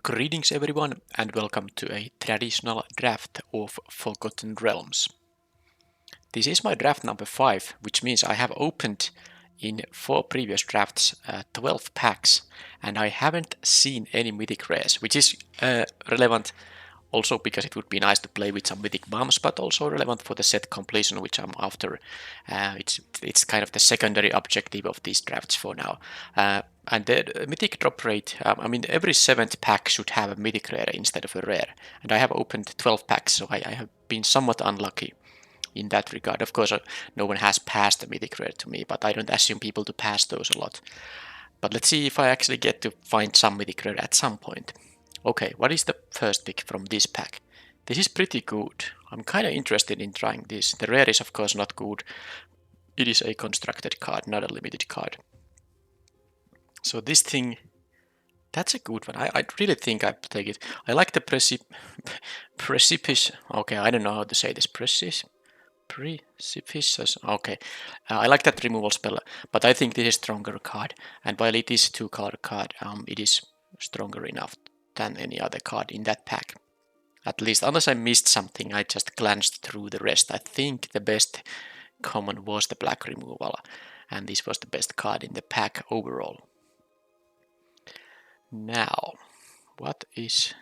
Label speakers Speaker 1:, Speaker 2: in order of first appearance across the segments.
Speaker 1: Greetings everyone and welcome to a traditional draft of Forgotten Realms. This is my draft number 5, which means I have opened in 4 previous drafts 12 packs and I haven't seen any mythic rares, which is relevant also because it would be nice to play with some mythic bombs, but also relevant for the set completion, which I'm after. It's kind of the secondary objective of these drafts for now. And the mythic drop rate, every 7th pack should have a mythic rare instead of a rare. And I have opened 12 packs, so I have been somewhat unlucky in that regard. Of course, no one has passed a mythic rare to me, but I don't assume people to pass those a lot. But let's see if I actually get to find some mythic rare at some point. Okay, what is the first pick from this pack? This is pretty good. I'm kind of interested in trying this. The rare is of course not good. It is a constructed card, not a limited card. So this thing, that's a good one. I really think I'll take it. I like the precipice. Okay, I don't know how to say this. Precipice. Okay, I like that removal spell, but I think this is stronger card. And while it is a 2-color card, it is stronger enough than any other card in that pack. At least, unless I missed something, I just glanced through the rest. I think the best common was the black removal, and this was the best card in the pack overall. Now, what is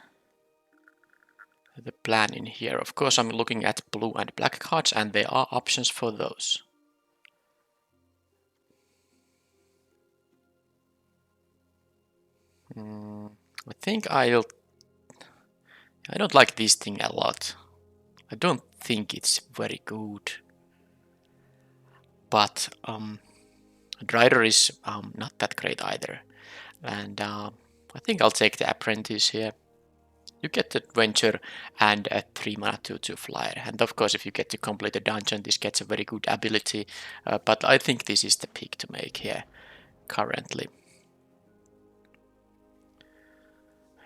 Speaker 1: the plan in here? Of course, I'm looking at blue and black cards, and there are options for those. I think I don't like this thing a lot. I don't think it's very good. But Drider is not that great either. And I think I'll take the Apprentice here. You get the Adventure and a 3-mana 2/2 flyer. And of course, if you get to complete the dungeon, this gets a very good ability. But I think this is the pick to make here currently.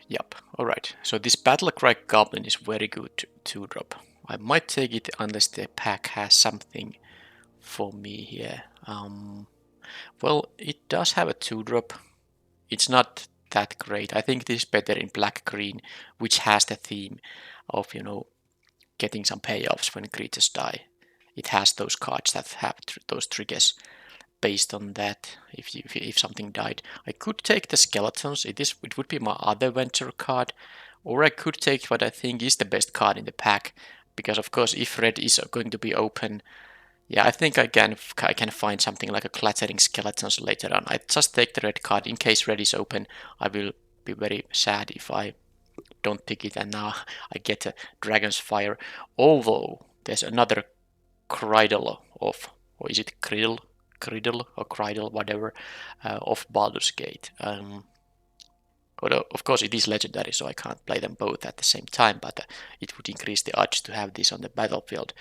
Speaker 1: Yep, alright. So this Battlecry Goblin is very good 2-drop. I might take it unless the pack has something for me here. Well, it does have a 2-drop. It's not that great. I think this is better in black-green, which has the theme of, getting some payoffs when creatures die. It has those cards that have those triggers based on that. If something died, I could take the skeletons. It would be my other venture card, or I could take what I think is the best card in the pack. Because of course, if red is going to be open, yeah, I think I can find something like a clattering skeletons later on. I just take the red card in case red is open. I will be very sad if I don't pick it, and now I get a Dragon's Fire. Although there's another Cridle of, or is it Cridle or Cridle, whatever, of Baldur's Gate. Although, of course, it is legendary, so I can't play them both at the same time, but it would increase the odds to have this on the battlefield.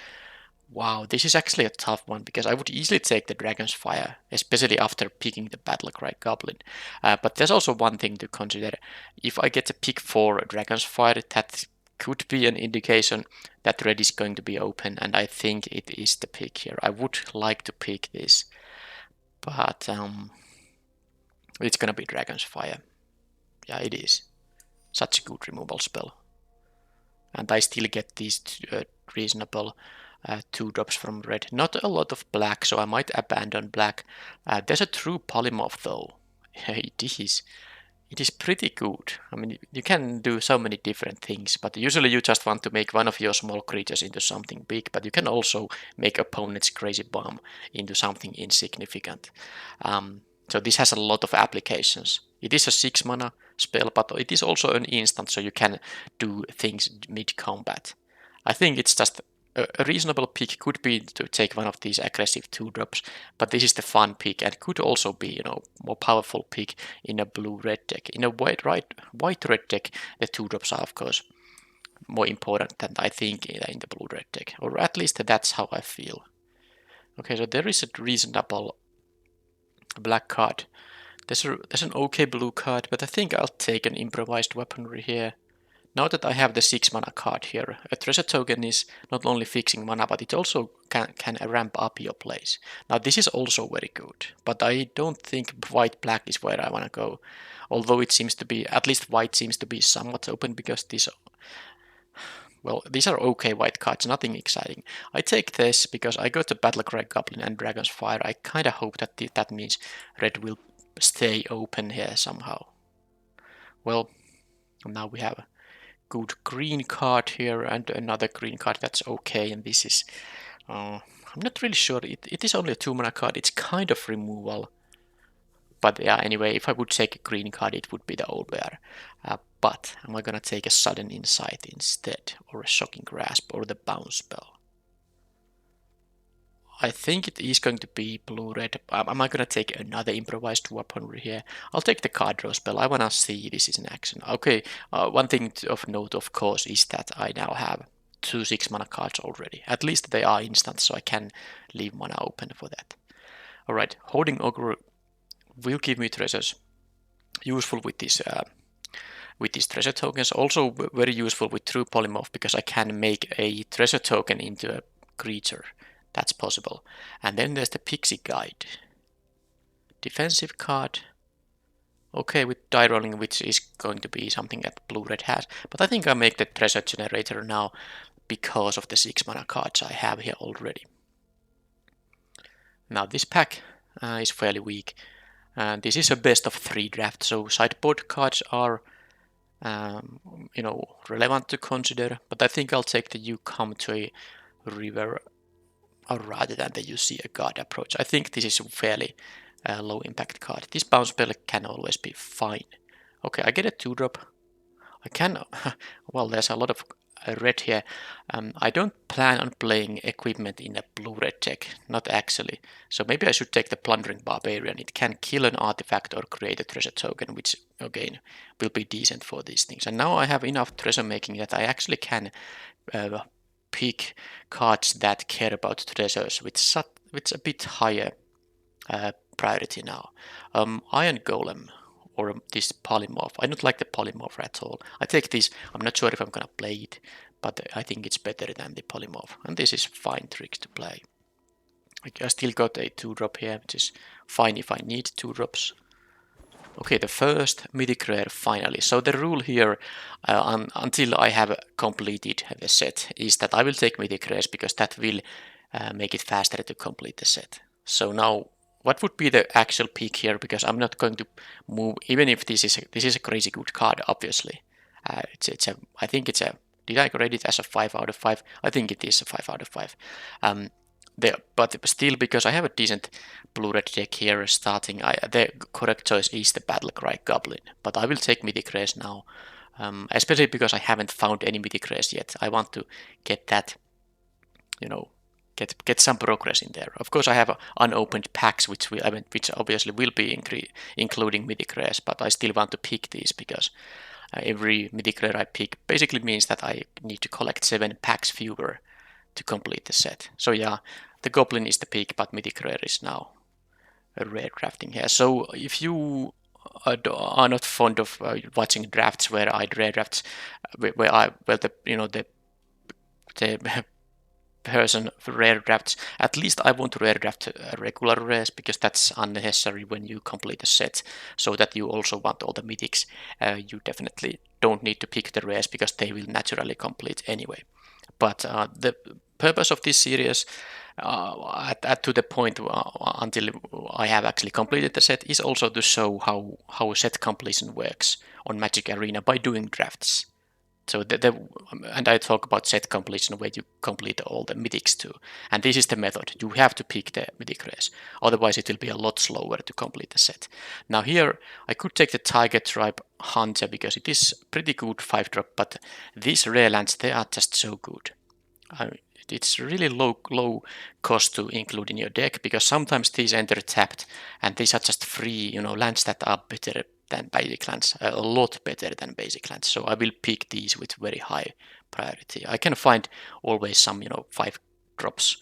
Speaker 1: Wow, this is actually a tough one, because I would easily take the Dragon's Fire, especially after picking the Battlecry Goblin. But there's also one thing to consider. If I get to pick 4 Dragon's Fire, that could be an indication that red is going to be open, and I think it is the pick here. I would like to pick this, but it's gonna be Dragon's Fire. Yeah, it is. Such a good removal spell. And I still get these reasonable 2-drops from red. Not a lot of black, so I might abandon black. There's a true polymorph though. It is pretty good. I mean, you can do so many different things, but usually you just want to make one of your small creatures into something big, but you can also make opponent's crazy bomb into something insignificant. So this has a lot of applications. It is a 6-mana spell, but it is also an instant, so you can do things mid-combat. I think it's just a reasonable pick could be to take one of these aggressive 2-drops, but this is the fun pick, and could also be, more powerful pick in a blue-red deck. In a white-red deck, the 2-drops are, of course, more important than I think in the blue-red deck, or at least that's how I feel. Okay, so there is a reasonable black card. There's an okay blue card, but I think I'll take an improvised weaponry here. Now that I have the 6-mana card here, a treasure token is not only fixing mana, but it also can ramp up your plays. Now this is also very good, but I don't think white-black is where I want to go. Although it seems to be, at least white seems to be somewhat open because these, well, these are okay white cards, nothing exciting. I take this because I got the Battlecry Goblin and Dragon's Fire. I kind of hope that that means red will stay open here somehow. Well, now we have a good green card here and another green card that's okay, and this is, I'm not really sure, it is only a 2-mana card, it's kind of removal. But yeah, anyway, if I would take a green card, it would be the Owlbear. But am I gonna take a Sudden Insight instead, or a Shocking Grasp, or the Bounce Spell? I think it is going to be blue-red. Am I gonna take another improvised weapon here? I'll take the card draw spell. I wanna see this is in action. Okay, one thing of note, of course, is that I now have 2 6-mana cards already. At least they are instant, so I can leave mana open for that. Alright, Hoarding Ogre will give me treasures. Useful with these treasure tokens. Also very useful with True Polymorph because I can make a treasure token into a creature. That's possible. And then there's the Pixie Guide. Defensive card. Okay, with die rolling, which is going to be something that blue-red has. But I think I'll make the treasure generator now because of the 6-mana cards I have here already. Now this pack is fairly weak. This is a best of 3 draft, so sideboard cards are relevant to consider, but I think I'll take the You Come to a River rather than the You See a God approach. I think this is a fairly low impact card. This bounce spell can always be fine. Okay, I get a 2-drop. I can, well, there's a lot of red here. I don't plan on playing equipment in a blue-red deck, not actually. So maybe I should take the Plundering Barbarian. It can kill an artifact or create a treasure token, which again will be decent for these things. And now I have enough treasure making that I actually can pick cards that care about treasures with a bit higher priority now. Iron Golem, or this polymorph. I don't like the polymorph at all. I take this, I'm not sure if I'm gonna play it, but I think it's better than the polymorph. And this is fine trick to play. I still got a 2-drop here, which is fine if I need 2 drops. Okay, the first mythic rare finally. So the rule here, until I have completed the set, is that I will take mythic rares because that will make it faster to complete the set. So now, what would be the actual peak here? Because I'm not going to move, even if this is a crazy good card, obviously. I think it's a. Did I grade it as a 5 out of 5? I think it is a 5 out of 5. But still, because I have a decent blue-red deck here starting, the correct choice is the Battlecry Goblin. But I will take mythic rares now, especially because I haven't found any mythic rares yet. I want to get that, get some progress in there. Of course, I have unopened packs, which obviously will be including mythic rares, but I still want to pick these because every mythic rare I pick basically means that I need to collect 7 packs fewer to complete the set. So yeah, the Goblin is the peak, but mythic rare is now a rare drafting here. So if you are not fond of watching drafts where I rare drafts, the person rare drafts, at least I want to rare draft regular rares because that's unnecessary when you complete a set, so that you also want all the mythics. You definitely don't need to pick the rares because they will naturally complete anyway. But the purpose of this series, to the point until I have actually completed the set, is also to show how set completion works on Magic Arena by doing drafts. So and I talk about set completion where you complete all the mythics too. And this is the method. You have to pick the mythic rares. Otherwise it will be a lot slower to complete the set. Now here I could take the Tiger Tribe Hunter because it is pretty good 5-drop, but these rare lands, they are just so good. It's really low cost to include in your deck because sometimes these enter tapped and these are just free, lands that are better than basic lands, a lot better than basic lands. So I will pick these with very high priority. I can find always some, 5 drops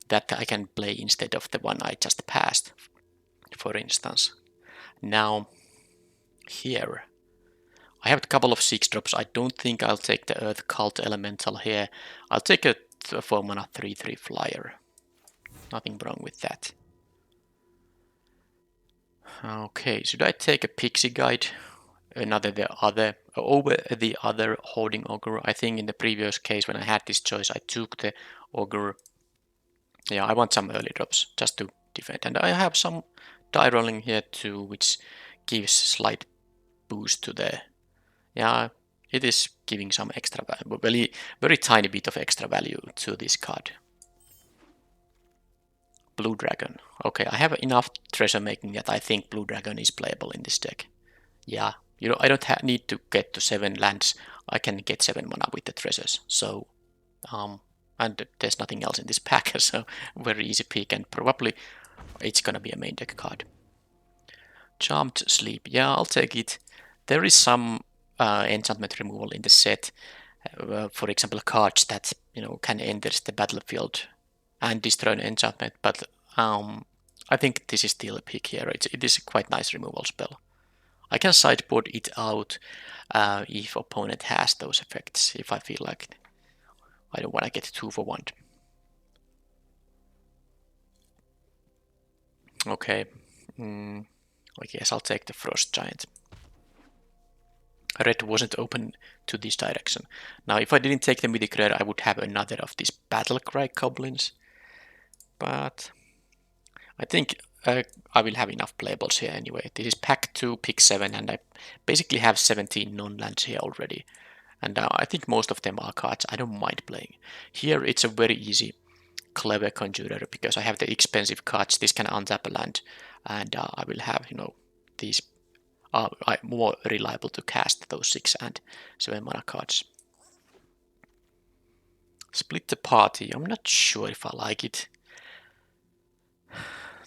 Speaker 1: that I can play instead of the one I just passed, for instance. Now, here, I have a couple of 6 drops. I don't think I'll take the Earth Cult Elemental here. I'll take a 4-mana 3/3 flyer. Nothing wrong with that. Okay, should I take a Pixie Guide? over the other holding ogre. I think in the previous case when I had this choice, I took the ogre. Yeah, I want some early drops just to defend, and I have some die rolling here too, which gives slight boost to the. Yeah, it is giving some extra value, very very tiny bit of extra value to this card. Blue Dragon. Okay, I have enough treasure making that I think Blue Dragon is playable in this deck. Yeah, I don't need to get to 7 lands. I can get 7 mana with the treasures. So, and there's nothing else in this pack, so very easy pick, and probably it's gonna be a main deck card. Charmed Sleep. Yeah, I'll take it. There is some enchantment removal in the set. For example, cards that can enter the battlefield and destroy an enchantment, but I think this is still a pick here. It is a quite nice removal spell. I can sideboard it out if opponent has those effects, if I feel like it. I don't want to get 2 for 1. Okay, I guess I'll take the Frost Giant. Red wasn't open to this direction. Now, if I didn't take the Mythic Rare, I would have another of these Battlecry Goblins. But I think I will have enough playables here anyway. This is pack 2, pick 7, and I basically have 17 non-lands here already. And I think most of them are cards I don't mind playing. Here it's a very easy, clever conjurer because I have the expensive cards. This can untap a land, and I will have, these are more reliable to cast those 6 and 7 mana cards. Split the Party. I'm not sure if I like it.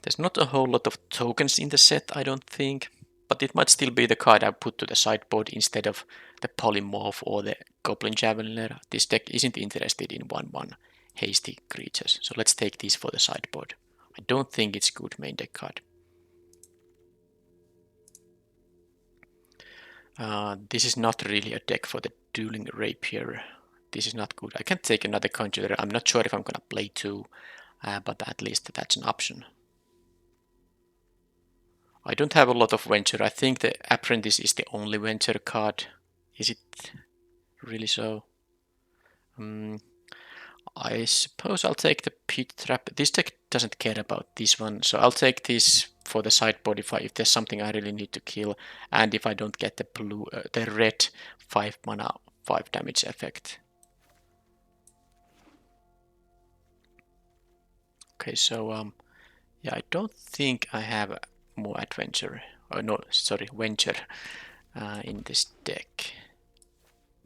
Speaker 1: There's not a whole lot of tokens in the set, I don't think. But it might still be the card I put to the sideboard instead of the Polymorph or the Goblin Javeliner. This deck isn't interested in 1/1 hasty creatures, so let's take these for the sideboard. I don't think it's a good main deck card. This is not really a deck for the Dueling Rapier. This is not good. I can take another Conjurer. I'm not sure if I'm gonna play 2, but at least that's an option. I don't have a lot of venture. I think the Apprentice is the only venture card. Is it really so? I suppose I'll take the Pit Trap. This deck doesn't care about this one, so I'll take this for the sideboard if there's something I really need to kill, and if I don't get the red 5 mana 5 damage effect. Okay, so yeah, I don't think I have more adventure. Oh no, sorry, venture in this deck.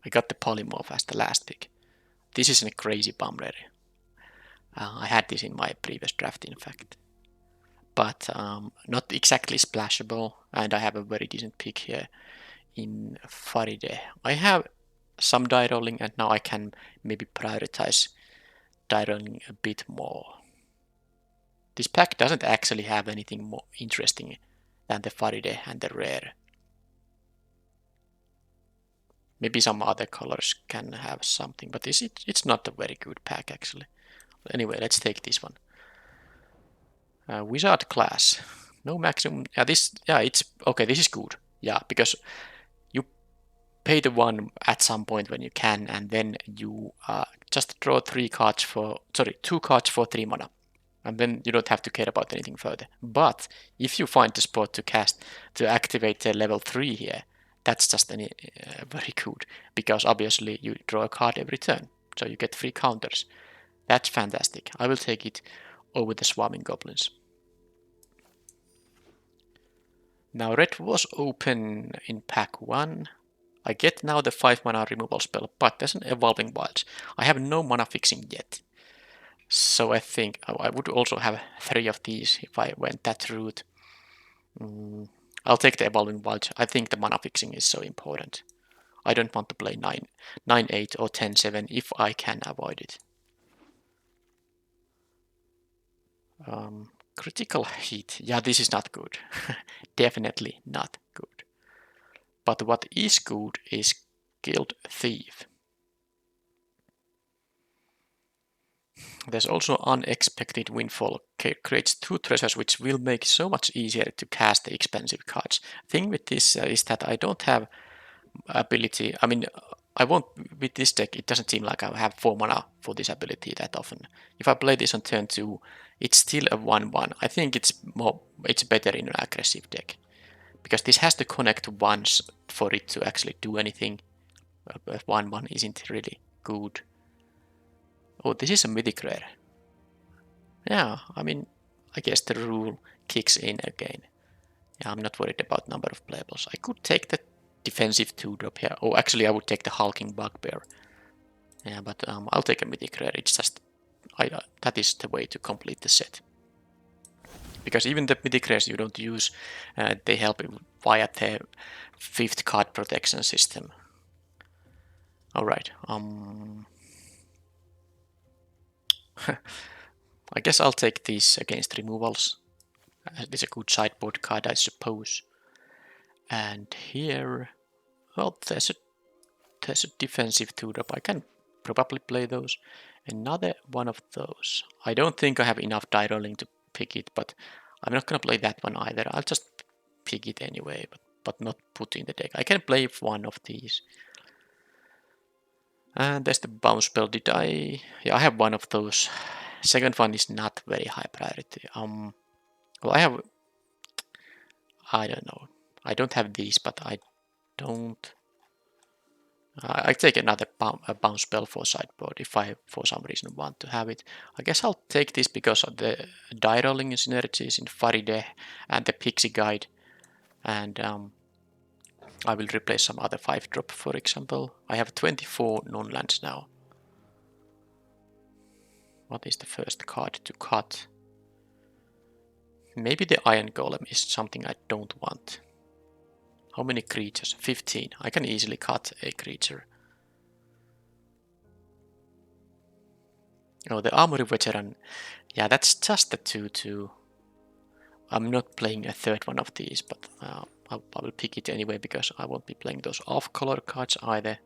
Speaker 1: I got the Polymorph as the last pick. This is a crazy bummer. I had this in my previous draft, in fact. But not exactly splashable, and I have a very decent pick here in Faride. I have some die rolling, and now I can maybe prioritize die rolling a bit more. This pack doesn't actually have anything more interesting than the Faride and the rare. Maybe some other colors can have something, but it's not a very good pack actually. Anyway, let's take this one. Wizard class. No maximum. It's okay. This is good. Yeah, because you pay the 1 at some point when you can, and then you just draw 2 cards for 3 mana. And then you don't have to care about anything further. But if you find the spot to activate the level 3 here, that's just very good, because obviously you draw a card every turn, so you get 3 counters. That's fantastic. I will take it over the Swarming Goblins. Now red was open in pack 1. I get now the 5 mana removal spell, but there's an Evolving Wilds. I have no mana fixing yet. So I think I would also have 3 of these if I went that route. I'll take the Evolving Wild. I think the mana fixing is so important. I don't want to play 9-8 or 10-7 if I can avoid it. Critical hit. Yeah, this is not good. Definitely not good. But what is good is Guild Thief. There's also unexpected windfall creates 2 treasures, which will make it so much easier to cast the expensive cards. Thing with this is that I don't have ability. I mean, I won't with this deck. It doesn't seem like I have 4 mana for this ability that often. If I play this on turn 2, it's still a 1/1. I think it's better in an aggressive deck because this has to connect once for it to actually do anything. 1/1 isn't really good. Oh, this is a mythic rare. Yeah, I mean, I guess the rule kicks in again. Yeah, I'm not worried about number of playables. I could take the defensive 2-drop here. Oh, actually, I would take the hulking bugbear. Yeah, but I'll take a mythic rare. It's just that is the way to complete the set. Because even the mythic rares you don't use, they help via the 5th card protection system. All right. I guess I'll take these against removals. This is a good sideboard card, I suppose. And here, well, there's a defensive 2-drop. I can probably play those. Another one of those. I don't think I have enough die rolling to pick it, but I'm not gonna play that one either. I'll just pick it anyway, but not put in the deck. I can play one of these. And there's the bounce spell. Did I? Yeah, I have one of those. Second one is not very high priority. Well, I don't know. I don't have these, but I don't. I take another bounce spell for sideboard if I, for some reason, want to have it. I guess I'll take this because of the die rolling synergies in Faride and the Pixie Guide. And I will replace some other 5-drop, for example. I have 24 non-lands now. What is the first card to cut? Maybe the Iron Golem is something I don't want. How many creatures? 15. I can easily cut a creature. Oh, the Armory Veteran. Yeah, that's just a 2/2. I'm not playing a third one of these, but I will pick it anyway because I won't be playing those off-color cards either.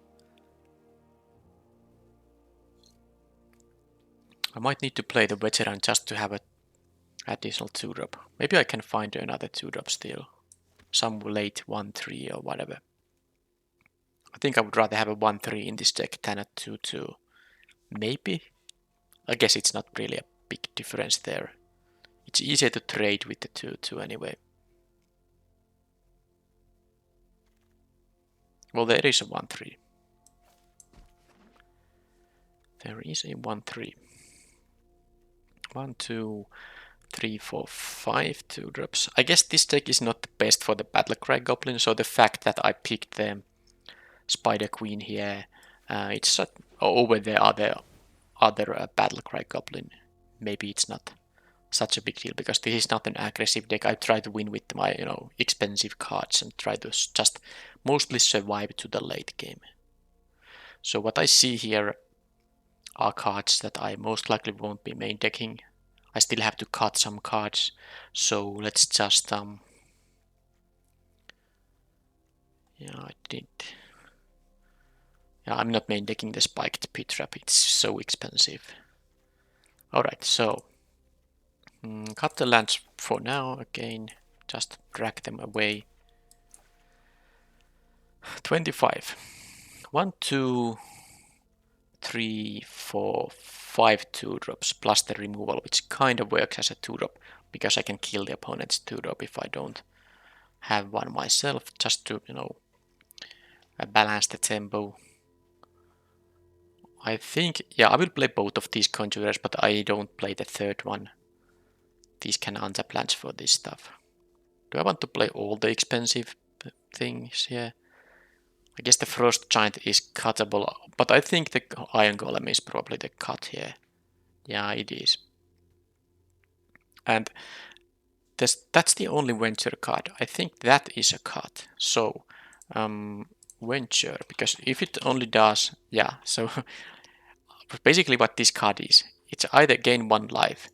Speaker 1: I might need to play the Veteran just to have an additional 2-drop. Maybe I can find another 2-drop still. Some late 1/3 or whatever. I think I would rather have a 1/3 in this deck than a 2/2. Maybe? I guess it's not really a big difference there. It's easier to trade with the 2/2 anyway. Well, there is a 1/3. There is a 1/3. 1, 2, 3, 4, 5 2-drops. I guess this deck is not the best for the Battlecry Goblin, so the fact that I picked the Spider Queen here, it's over the other Battlecry Goblin. Maybe it's not such a big deal because this is not an aggressive deck. I try to win with my expensive cards and try to just mostly survive to the late game. So what I see here are cards that I most likely won't be main decking. I still have to cut some cards, so let's just yeah, I did. Yeah, I'm not main decking the spiked pit trap. It's so expensive. All right, so cut the lands for now. Again, just drag them away. 25. 1, 2, 3, 4, 5 2-drops plus the removal, which kind of works as a 2-drop because I can kill the opponent's 2-drop if I don't have one myself, just to balance the tempo. I think, yeah, I will play both of these conjurers, but I don't play the third one. These can untap lands for this stuff. Do I want to play all the expensive things here? I guess the Frost Giant is cuttable, but I think the Iron Golem is probably the cut here. Yeah, it is. And that's the only venture card. I think that is a cut. So, venture, because if it only does, yeah, so basically what this card is, it's either gain 1 life,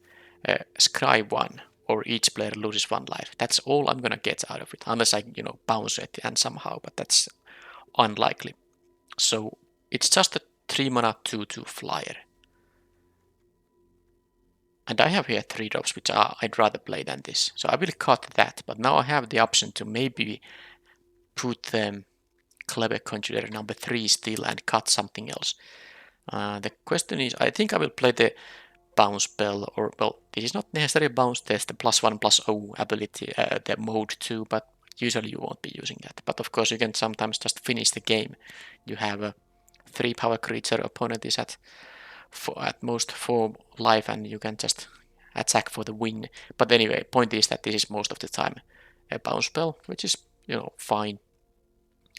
Speaker 1: scry 1, or each player loses 1 life. That's all I'm gonna get out of it, unless I, bounce it and somehow, but that's unlikely. So it's just a 3 mana 2/2 flyer. And I have here 3 drops, which I'd rather play than this. So I will cut that, but now I have the option to maybe put the Clever Conjurer number 3 still and cut something else. The question is, I think I will play the bounce spell, or well, this is not necessarily bounce, there's the +1/+0 ability, the mode 2, but usually you won't be using that. But of course you can sometimes just finish the game. You have a 3 power creature, opponent is at most 4 life, and you can just attack for the win. But anyway, point is that this is most of the time a bounce spell, which is, fine.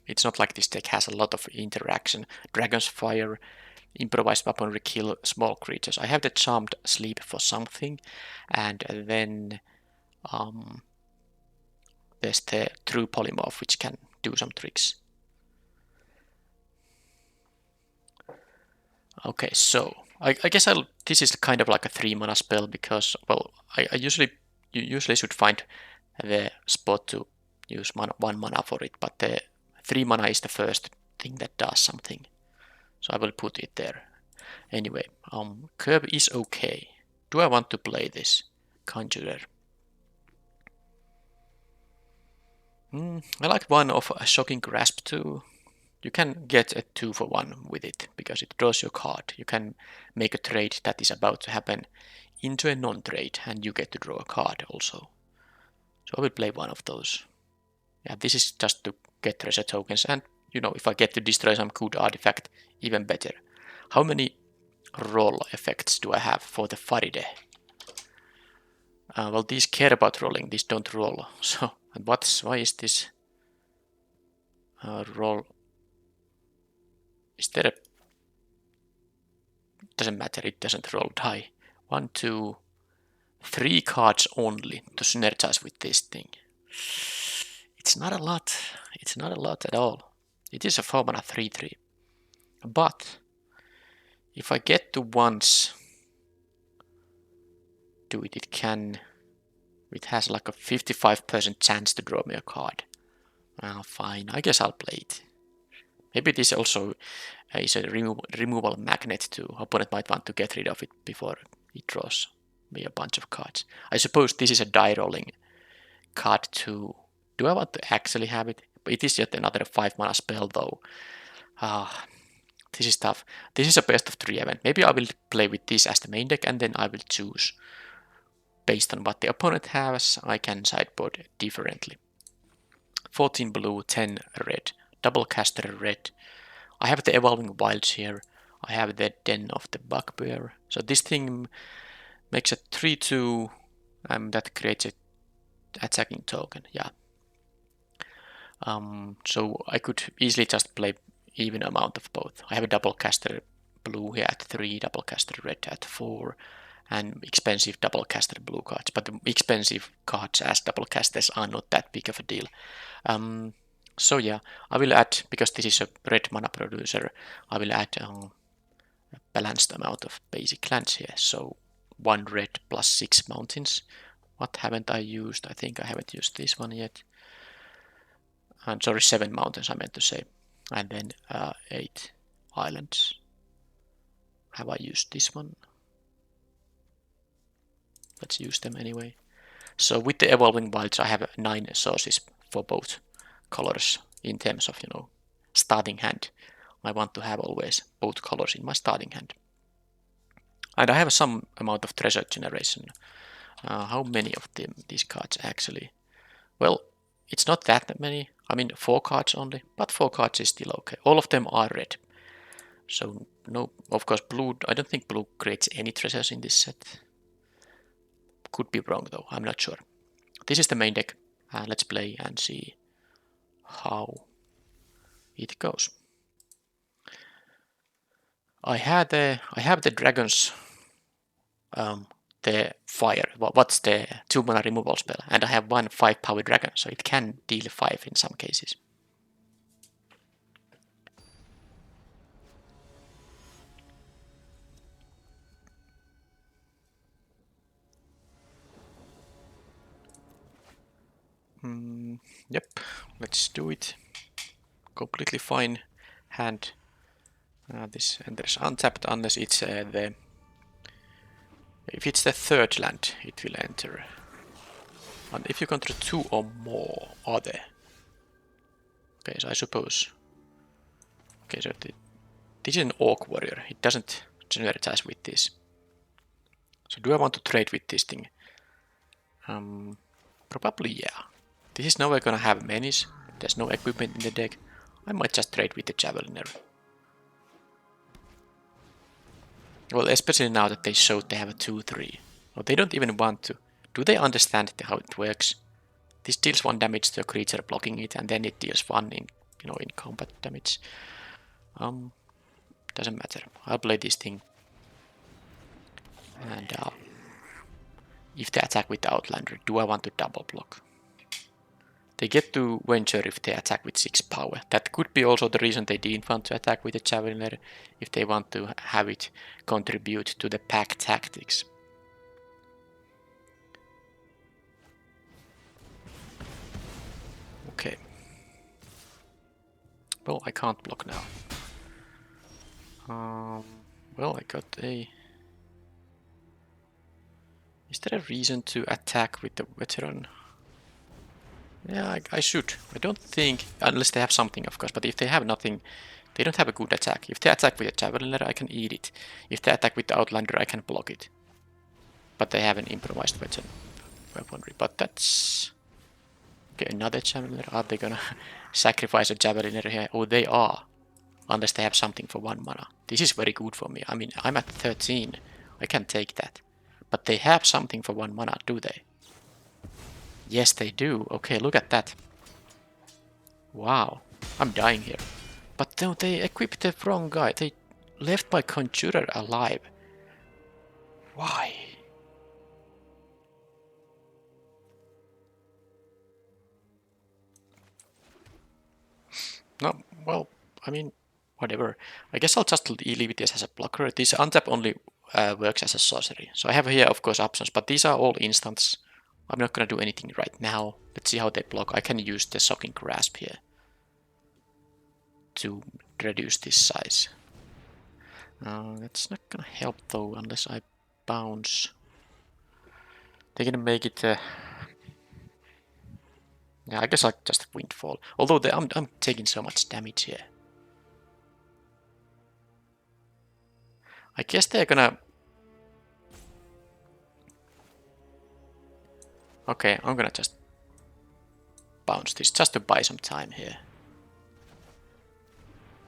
Speaker 1: It's not like this deck has a lot of interaction. Dragon's Fire, improvised weapon, kill small creatures. I have the Charmed Sleep for something, and then there's the True Polymorph, which can do some tricks. Okay, so I guess this is kind of like a 3 mana spell because, well, you usually should find the spot to use 1 mana for it, but the 3 mana is the first thing that does something. So I will put it there. Anyway, curve is okay. Do I want to play this Conjurer? I like one of a Shocking Grasp too. You can get a 2 for 1 with it because it draws your card. You can make a trade that is about to happen into a non-trade and you get to draw a card also. So I will play one of those. Yeah, this is just to get treasure tokens, and if I get to destroy some good artifact, even better. How many roll effects do I have for the Faride? Well, these care about rolling, these don't roll. So, and why is this roll? Is there a... Doesn't matter, it doesn't roll die. 1, 2, 3 cards only to synergize with this thing. It's not a lot. It's not a lot at all. It is a 4 mana 3/3. But if I get to once do it, it has like a 55% chance to draw me a card. Fine, I guess I'll play it. Maybe this also is a removal magnet too. Opponent might want to get rid of it before it draws me a bunch of cards. I suppose this is a die rolling card too. Do I want to actually have it? But it is yet another 5 mana spell though. This is tough. This is a best of 3 event. Maybe I will play with this as the main deck and then I will choose. Based on what the opponent has, I can sideboard differently. 14 blue, 10 red. Double caster red. I have the Evolving Wilds here. I have the Den of the Bugbear. So this thing makes a 3/2 that creates an attacking token. Yeah. So I could easily just play even amount of both. I have a double caster blue here at 3, double caster red at 4, and expensive double caster blue cards. But the expensive cards as double casters are not that big of a deal. So yeah, I will add, because this is a red mana producer, I will add a balanced amount of basic lands here. So 1 red plus 6 mountains. What haven't I used? I think I haven't used this one yet. And sorry, 7 mountains I meant to say. And then 8 islands. Have I used this one? Let's use them anyway. So with the Evolving Wilds I have 9 sources for both colors in terms of, starting hand. I want to have always both colors in my starting hand. And I have some amount of treasure generation. How many of these cards actually? Well, it's not that many. I mean 4 cards only, but 4 cards is still okay. All of them are red. So no, of course blue, I don't think blue creates any treasures in this set. Could be wrong though, I'm not sure. This is the main deck. Let's play and see how it goes. I have the dragons, the fire. What's the 2 mana removal spell? And I have 1 5 power dragon, so it can deal 5 in some cases. Yep, let's do it. Completely fine hand. This enters untapped unless it's the If it's the third land, it will enter. And if you control 2 or more, are there? Okay, so I suppose. Okay, so this is an Orc Warrior. It doesn't generatize with this. So do I want to trade with this thing? Probably yeah. This is nowhere gonna have minis. There's no equipment in the deck. I might just trade with the Javeliner. Well, especially now that they showed they have a 2-3. Well, they don't even want to. Do they understand how it works? This deals 1 damage to a creature blocking it, and then it deals 1 in, in combat damage. Doesn't matter. I'll play this thing. And if they attack with the Outlander, do I want to double block? They get to venture if they attack with 6 power. That could be also the reason they didn't want to attack with the Javeliner, if they want to have it contribute to the pack tactics. Okay. Well, I can't block now. Well, I got a... Is there a reason to attack with the Veteran? Yeah, I should. I don't think, unless they have something, of course, but if they have nothing, they don't have a good attack. If they attack with a Javeliner, I can eat it. If they attack with the Outlander, I can block it. But they have an improvised weaponry. But that's... Okay, another Javeliner. Are they gonna sacrifice a Javeliner here? Oh, they are. Unless they have something for 1 mana. This is very good for me. I mean, I'm at 13. I can take that. But they have something for 1 mana, do they? Yes, they do. Okay, look at that. Wow. I'm dying here. But no, they equipped the wrong guy. They left my Conjurer alive. Why? No, well, I mean, whatever. I guess I'll just leave it as a blocker. This untap only works as a sorcery. So I have here, of course, options, but these are all instants. I'm not gonna do anything right now. Let's see how they block. I can use the Shocking Grasp here to reduce this size. That's not gonna help though, unless I bounce. They're gonna make it... Yeah, I guess I'll just Windfall. Although I'm taking so much damage here. I guess they're gonna... Okay, I'm gonna just bounce this just to buy some time here.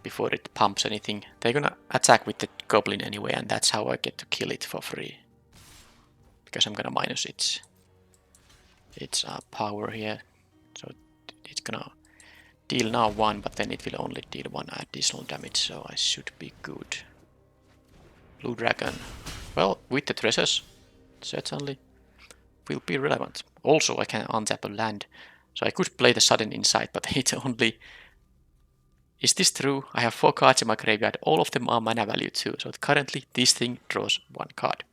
Speaker 1: Before it pumps anything. They're gonna attack with the Goblin anyway, and that's how I get to kill it for free. Because I'm gonna minus its power here. So it's gonna deal now 1, but then it will only deal 1 additional damage, so I should be good. Blue Dragon. Well, with the treasures, certainly will be relevant. Also, I can untap a land, so I could play the Sudden Insight, but it's only... Is this true? I have 4 cards in my graveyard, all of them are mana value 2, so currently this thing draws 1 card.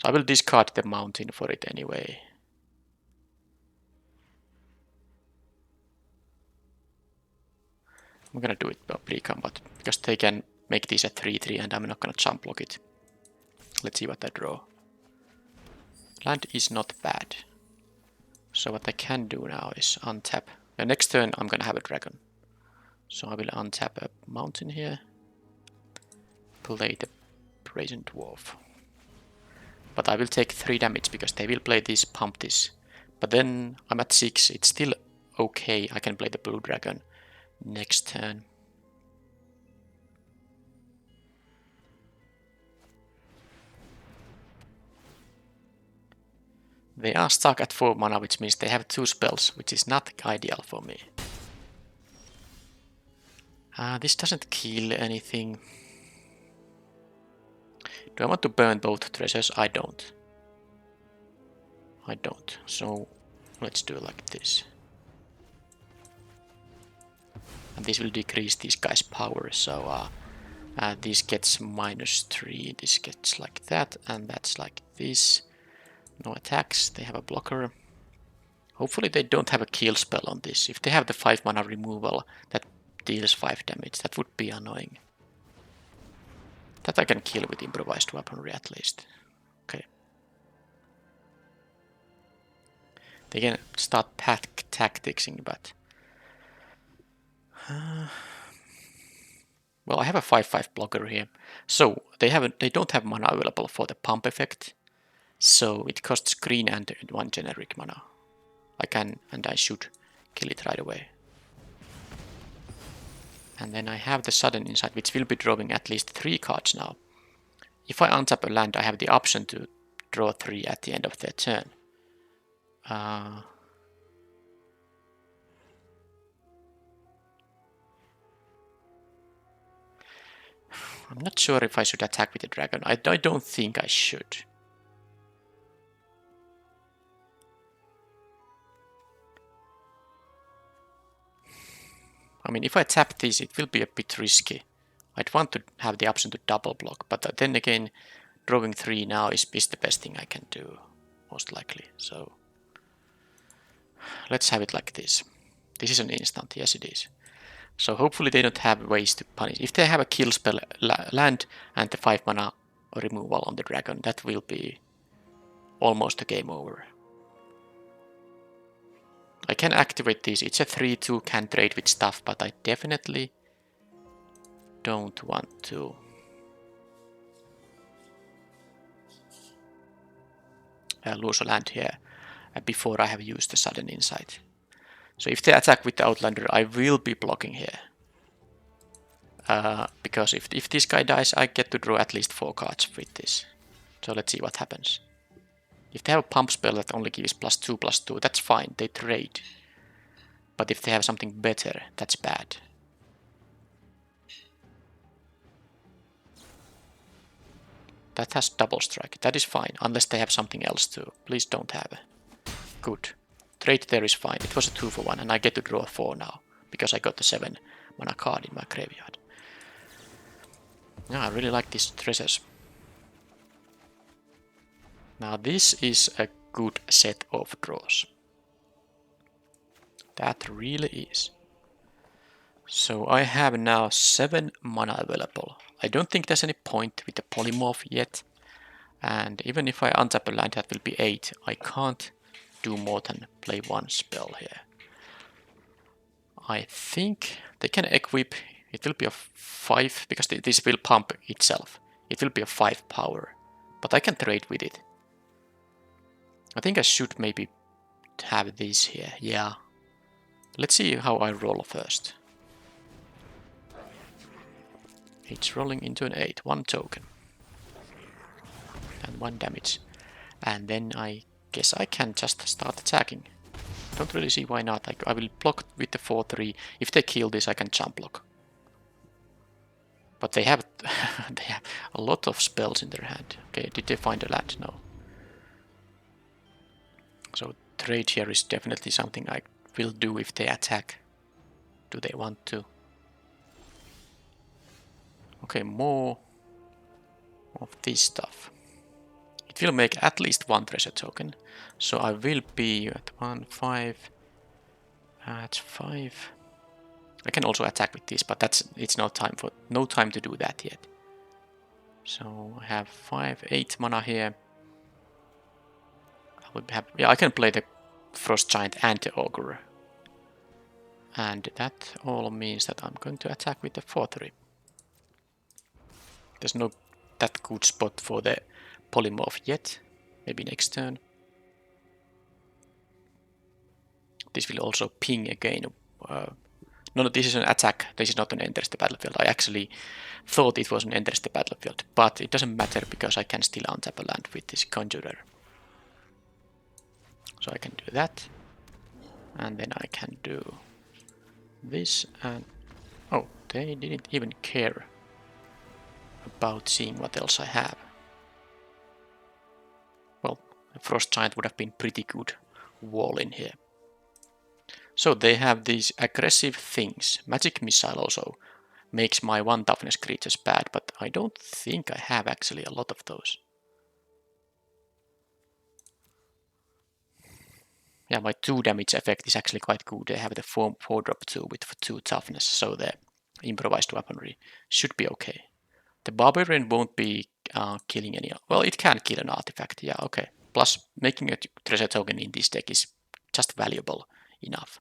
Speaker 1: So I will discard the mountain for it anyway. I'm gonna do it pre-combat, because they can make this a 3-3 and I'm not gonna jump block it. Let's see what I draw. Land is not bad. So what I can do now is untap. The next turn I'm gonna have a dragon. So I will untap a mountain here. Play the Brazen Dwarf. But I will take 3 damage because they will play this, pump this. But then I'm at 6, it's still okay. I can play the Blue Dragon next turn. They are stuck at 4 mana, which means they have 2 spells, which is not ideal for me. This doesn't kill anything. Do I want to burn both treasures? I don't. I don't. So let's do it like this. And this will decrease these guys' power. So this gets -3. This gets like that, and that's like this. No attacks. They have a blocker. Hopefully they don't have a kill spell on this. If they have the 5 mana removal that deals 5 damage, that would be annoying. That I can kill with improvised weaponry at least. Okay, They can start pack tacticsing, but well, I have a 5/5 blocker here, so they don't have mana available for the pump effect, so it costs green and 1 generic mana. I can and I should kill it right away. And then I have the sudden insight, which will be drawing at least 3 cards now. If I untap a land, I have the option to draw 3 at the end of their turn. I'm not sure if I should attack with the dragon. I don't think I should. I mean, if I tap this, it will be a bit risky. I'd want to have the option to double block, but then again, drawing 3 now is the best thing I can do, most likely. So let's have it like this. This is an instant, yes it is. So hopefully they don't have ways to punish. If they have a kill spell land and the 5 mana removal on the dragon, that will be almost a game over. I can activate this. It's a 3/2, can trade with stuff, but I definitely don't want to. Lose a land here before I have used the sudden insight. So if they attack with the Outlander, I will be blocking here. Because if this guy dies, I get to draw at least 4 cards with this. So let's see what happens. If they have a pump spell that only gives +2/+2, that's fine, they trade. But if they have something better, that's bad. That has double strike, that is fine, unless they have something else too. Please don't have. Good. Trade there is fine, it was a 2-for-1 and I get to draw 4 now, because I got the 7 mana card in my graveyard. Yeah, I really like these treasures. Now this is a good set of draws. That really is. So I have now 7 mana available. I don't think there's any point with the polymorph yet. And even if I untap a land, that will be 8. I can't do more than play 1 spell here. I think they can equip. It will be a 5, because this will pump itself. It will be a 5 power. But I can trade with it. I think I should maybe have this here. Yeah. Let's see how I roll first. It's rolling into an 8. 1 token. And 1 damage. And then I guess I can just start attacking. Don't really see why not. I will block with the 4/3. If they kill this, I can jump block. But they have they have a lot of spells in their hand. Okay, did they find a land? No. So trade here is definitely something I will do if they attack. Do they want to? Okay, more of this stuff. It will make at least 1 treasure token. So I will be at 1, 5. That's 5. I can also attack with this, but it's no time to do that yet. So I have 5, 8 mana here. I can play the Frost Giant and the Ogre. And that all means that I'm going to attack with the 4/3. There's no that good spot for the polymorph yet. Maybe next turn. This will also ping again. No, this is an attack. This is not an enters the battlefield. I actually thought it was an enters the battlefield, but it doesn't matter because I can still untap a land with this Conjurer. So I can do that. And then I can do this and... Oh, they didn't even care about seeing what else I have. Well, a Frost Giant would have been pretty good wall in here. So they have these aggressive things. Magic Missile also makes my 1 toughness creatures bad, but I don't think I have actually a lot of those. Yeah, my 2 damage effect is actually quite good. They have the 4/2 with 2 toughness, so the improvised weaponry should be okay. The Barbarian won't be killing any... Well, it can kill an artifact, yeah, okay. Plus, making a treasure token in this deck is just valuable enough.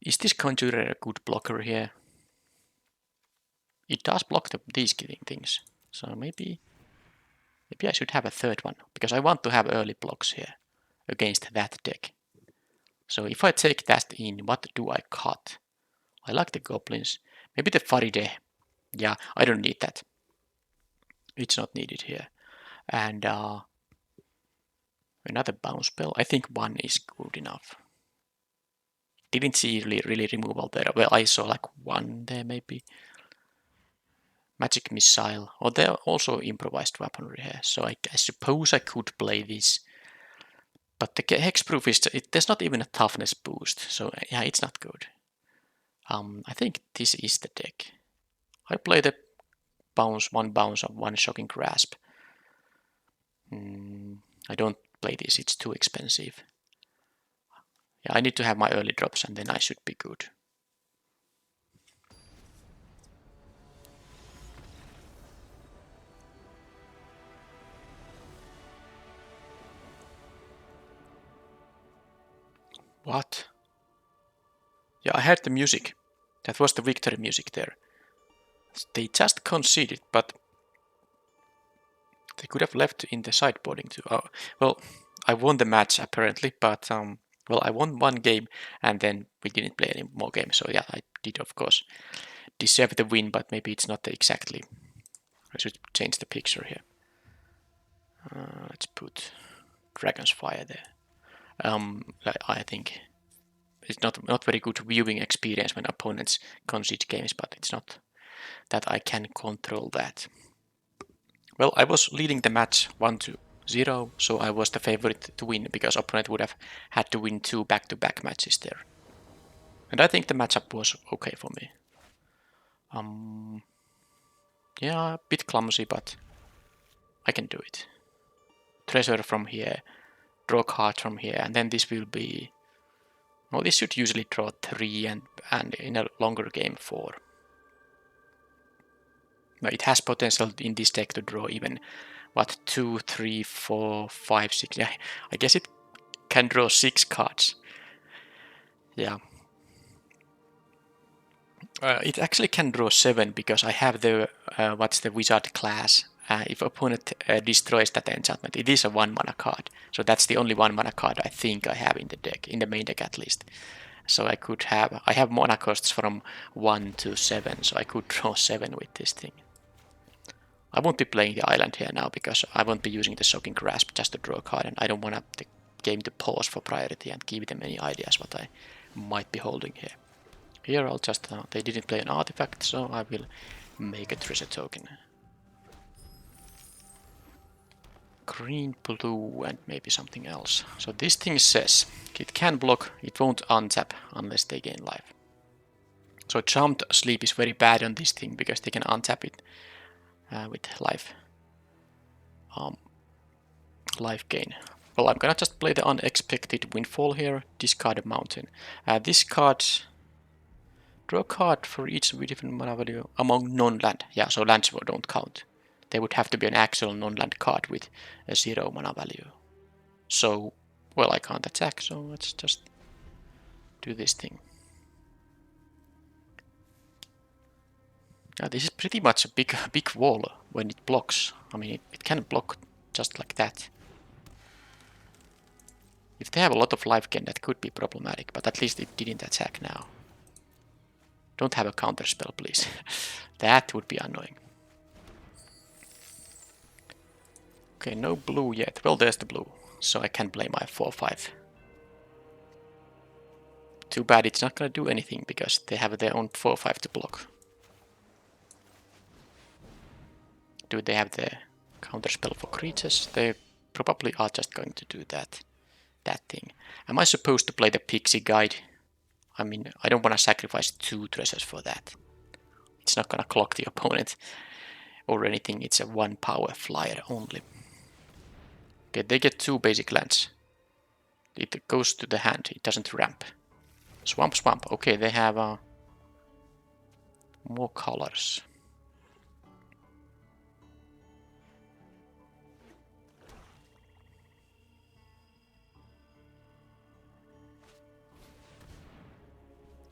Speaker 1: Is this Conjurer a good blocker here? It does block these things, so maybe I should have a third one, because I want to have early blocks here against that deck. So if I take that in, what do I cut? I like the goblins. Maybe the Faride. Yeah, I don't need that. It's not needed here. And another bounce spell. I think one is good enough. Didn't see really removal there. Well, I saw like one there maybe. Magic missile. Or there also improvised weaponry here. So I suppose I could play this. But the hexproof is there's not even a toughness boost. So yeah, it's not good. I think this is the deck. I play the one bounce of one shocking grasp. I don't play this, it's too expensive. Yeah, I need to have my early drops and then I should be good. What? Yeah, I heard the music. That was the victory music there. They just conceded, but they could have left in the sideboarding too. Oh, well, I won the match apparently, but well, I won one game and then we didn't play any more games. So yeah, I did of course deserve the win, but maybe it's not exactly. I should change the picture here. Let's put Dragon's Fire there. I think it's not very good viewing experience when opponents concede games, but it's not that I can control that. Well, I was leading the match 1-0, so I was the favorite to win because opponent would have had to win 2 back-to-back matches there. And I think the matchup was okay for me. Yeah, a bit clumsy, but I can do it. Treasure from here, draw card from here, and then this will be... Well, this should usually draw 3 and in a longer game 4. But it has potential in this deck to draw even, what, 2, 3, 4, 5, 6. Yeah, I guess it can draw 6 cards. Yeah. It actually can draw 7 because I have the, what's the wizard class. If opponent destroys that enchantment, it is a 1 mana card. So that's the only 1 mana card I think I have in the deck, in the main deck at least. So I have mana costs from 1 to 7, so I could draw 7 with this thing. I won't be playing the island here now because I won't be using the Shocking Grasp just to draw a card, and I don't want the game to pause for priority and give them any ideas what I might be holding here. Here I'll just, they didn't play an artifact, so I will make a treasure token. Green, blue, and maybe something else. So this thing says it can block, it won't untap unless they gain life. So Charmed Sleep is very bad on this thing because they can untap it with life. Life gain. Well, I'm gonna just play the Unexpected Windfall here, discard a mountain. This card, draw a card for each with different mana value among non-land. Yeah, so lands don't count. They would have to be an actual non-land card with a 0 mana value. So, well, I can't attack, so let's just do this thing. Now, this is pretty much a big wall when it blocks. I mean, it can block just like that. If they have a lot of life gain, that could be problematic, but at least it didn't attack now. Don't have a counter spell, please. That would be annoying. Okay, no blue yet. Well, there's the blue, so I can play my 4-5. Too bad it's not gonna do anything because they have their own 4-5 to block. Do they have the counter spell for creatures? They probably are just going to do that thing. Am I supposed to play the Pixie Guide? I mean, I don't want to sacrifice 2 treasures for that. It's not gonna clock the opponent or anything. It's a 1 power flyer only. Okay, they get 2 basic lands. It goes to the hand, it doesn't ramp. Swamp. Okay, they have more colors.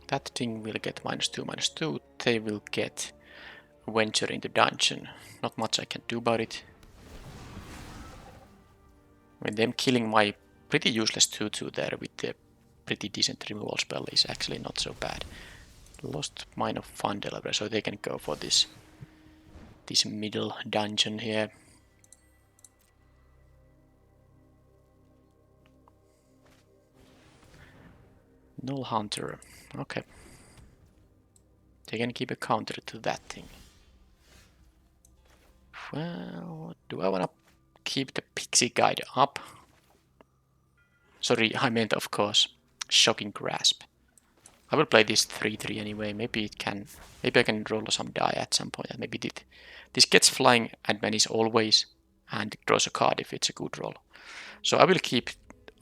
Speaker 1: That thing will get -2, -2. They will get venture into dungeon. Not much I can do about it. I mean, them killing my pretty useless 2/2 there with the pretty decent removal spell is actually not so bad. Lost Mine of Fun Delivery, so they can go for this middle dungeon here. Null Hunter, okay. They can keep a counter to that thing. Well, do I want to keep the Pixie Guide up? Sorry, I meant, of course, Shocking Grasp. I will play this 3/3 anyway. Maybe I can roll some die at some point. Maybe this gets flying and vanish always, and it draws a card if it's a good roll. So I will keep.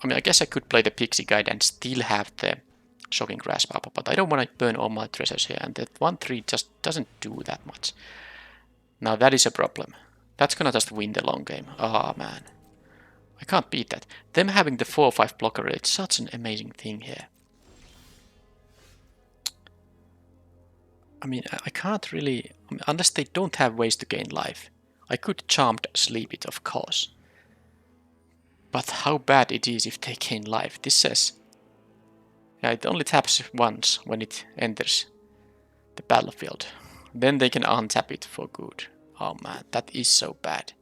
Speaker 1: I mean, I guess I could play the Pixie Guide and still have the Shocking Grasp up, but I don't want to burn all my treasures here, and that 1/3 just doesn't do that much. Now that is a problem. That's gonna just win the long game. Ah, man. I can't beat that. Them having the 4/5 blocker, it's such an amazing thing here. I mean, I can't really... I mean, unless they don't have ways to gain life. I could Charmed Sleep it, of course. But how bad it is if they gain life. This says... Yeah, it only taps once when it enters the battlefield. Then they can untap it for good. Oh man, that is so bad.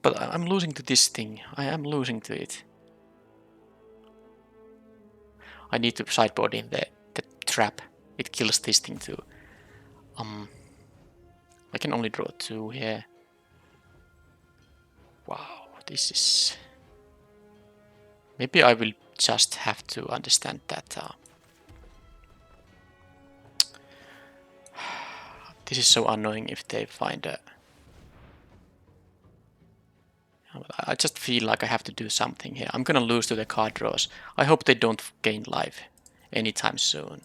Speaker 1: But I'm losing to this thing. I am losing to it. I need to sideboard in the trap. It kills this thing too. I can only draw 2 here. Wow, this is... Maybe I will just have to understand that... This is so annoying if they find a... I just feel like I have to do something here. I'm gonna lose to the card draws. I hope they don't gain life anytime soon.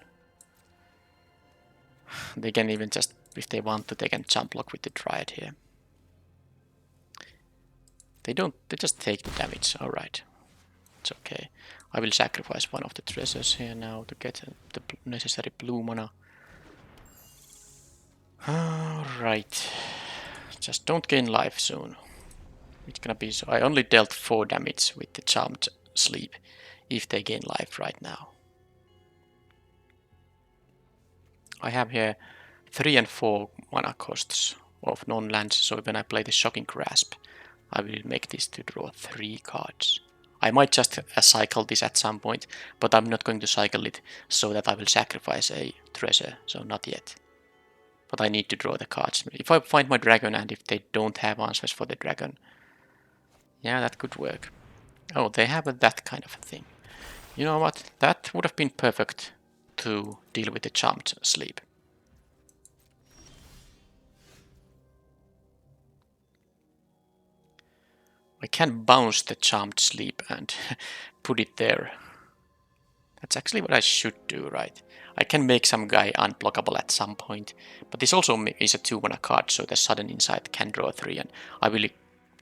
Speaker 1: They can even just, if they want to, they can jump block with the Dryad here. They don't, they just take the damage. Alright. It's okay. I will sacrifice one of the treasures here now to get the necessary blue mana. Alright. Just don't gain life soon. It's gonna be so. I only dealt 4 damage with the Charmed Sleep if they gain life right now. I have here 3 and 4 mana costs of non-lands, so when I play the Shocking Grasp, I will make this to draw 3 cards. I might just cycle this at some point, but I'm not going to cycle it so that I will sacrifice a treasure, so not yet. But I need to draw the cards. If I find my dragon and if they don't have answers for the dragon, yeah, that could work. Oh, they have that kind of a thing. You know what? That would have been perfect to deal with the Charmed Sleep. I can bounce the Charmed Sleep and put it there. That's actually what I should do, right? I can make some guy unblockable at some point, but this also is a 2 mana card, so the Sudden Insight can draw 3, and I will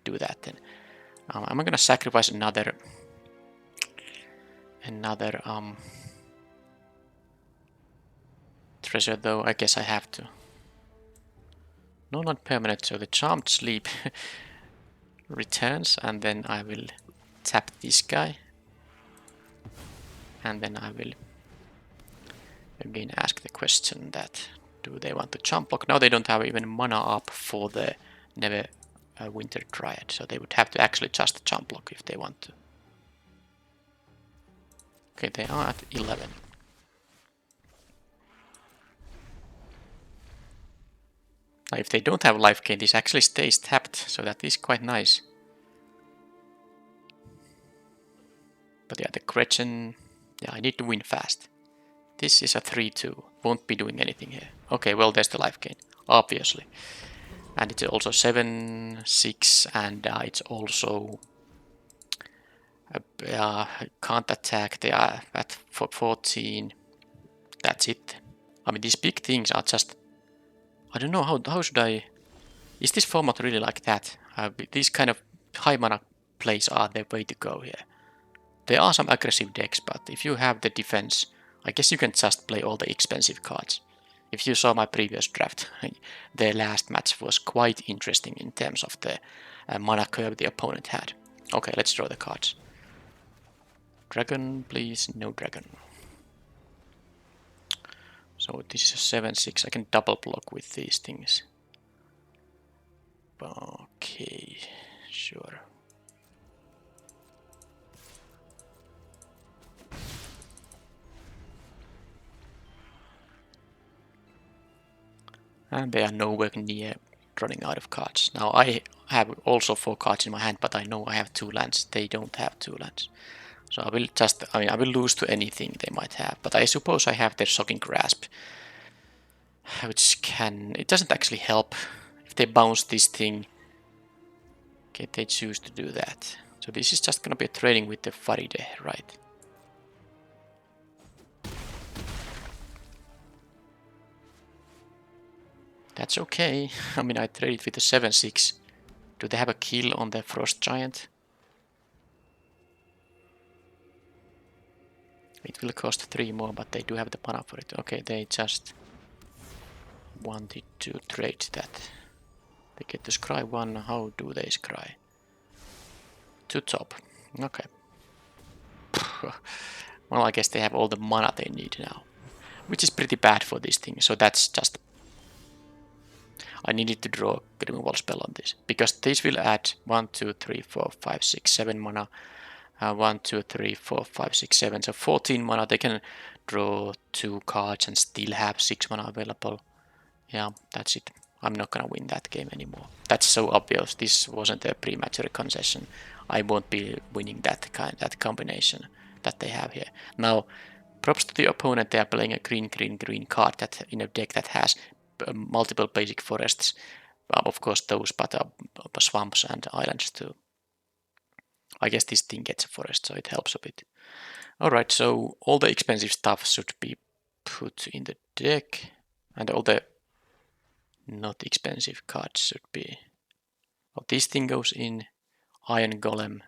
Speaker 1: do that then. I'm gonna sacrifice another treasure, though. I guess I have to. No, not permanent. So the Charmed Sleep returns, and then I will tap this guy, and then I will again ask the question that do they want to jump block? Now they don't have even mana up for the Winter Dryad, so they would have to actually just jump block if they want to. Okay, they are at 11. Now if they don't have life gain, this actually stays tapped, so that is quite nice. But yeah, the Gretchen... Yeah, I need to win fast. This is a 3/2. Won't be doing anything here. Okay, well, there's the life gain, obviously. And it's also 7, 6, and it's also... can't attack. They are at 14. That's it. I mean, these big things are just... I don't know, how should I... Is this format really like that? These kind of high mana plays are the way to go here. There are some aggressive decks, but if you have the defense I guess you can just play all the expensive cards. If you saw my previous draft, the last match was quite interesting in terms of the mana curve the opponent had. Okay, let's draw the cards. Dragon, please. No dragon. So this is a 7-6. I can double block with these things. Okay, sure. And they are nowhere near running out of cards. Now I have also 4 cards in my hand, but I know I have 2 lands. They don't have 2 lands. So I will just, I will lose to anything they might have. But I suppose I have their Shocking Grasp, which can, it doesn't actually help. If they bounce this thing, okay, they choose to do that. So this is just gonna be a trading with the Faride, right? That's okay. I mean, I traded with the 7-6. Do they have a kill on the Frost Giant? It will cost 3 more, but they do have the mana for it. Okay, they just wanted to trade that. They get to scry 1. How do they scry? To top. Okay. Well, I guess they have all the mana they need now. Which is pretty bad for this thing. So that's just... I needed to draw a removal spell on this. Because this will add 1, 2, 3, 4, 5, 6, 7 mana. 1, 2, 3, 4, 5, 6, 7. So 14 mana. They can draw 2 cards and still have 6 mana available. Yeah, that's it. I'm not gonna win that game anymore. That's so obvious. This wasn't a premature concession. I won't be winning that combination that they have here. Now, props to the opponent. They are playing a green card that in a deck that has multiple basic forests. Of course, those, but swamps and islands too. I guess this thing gets a forest, so it helps a bit. Alright, so all the expensive stuff should be put in the deck, and all the not expensive cards should be... Well, this thing goes in, Iron Golem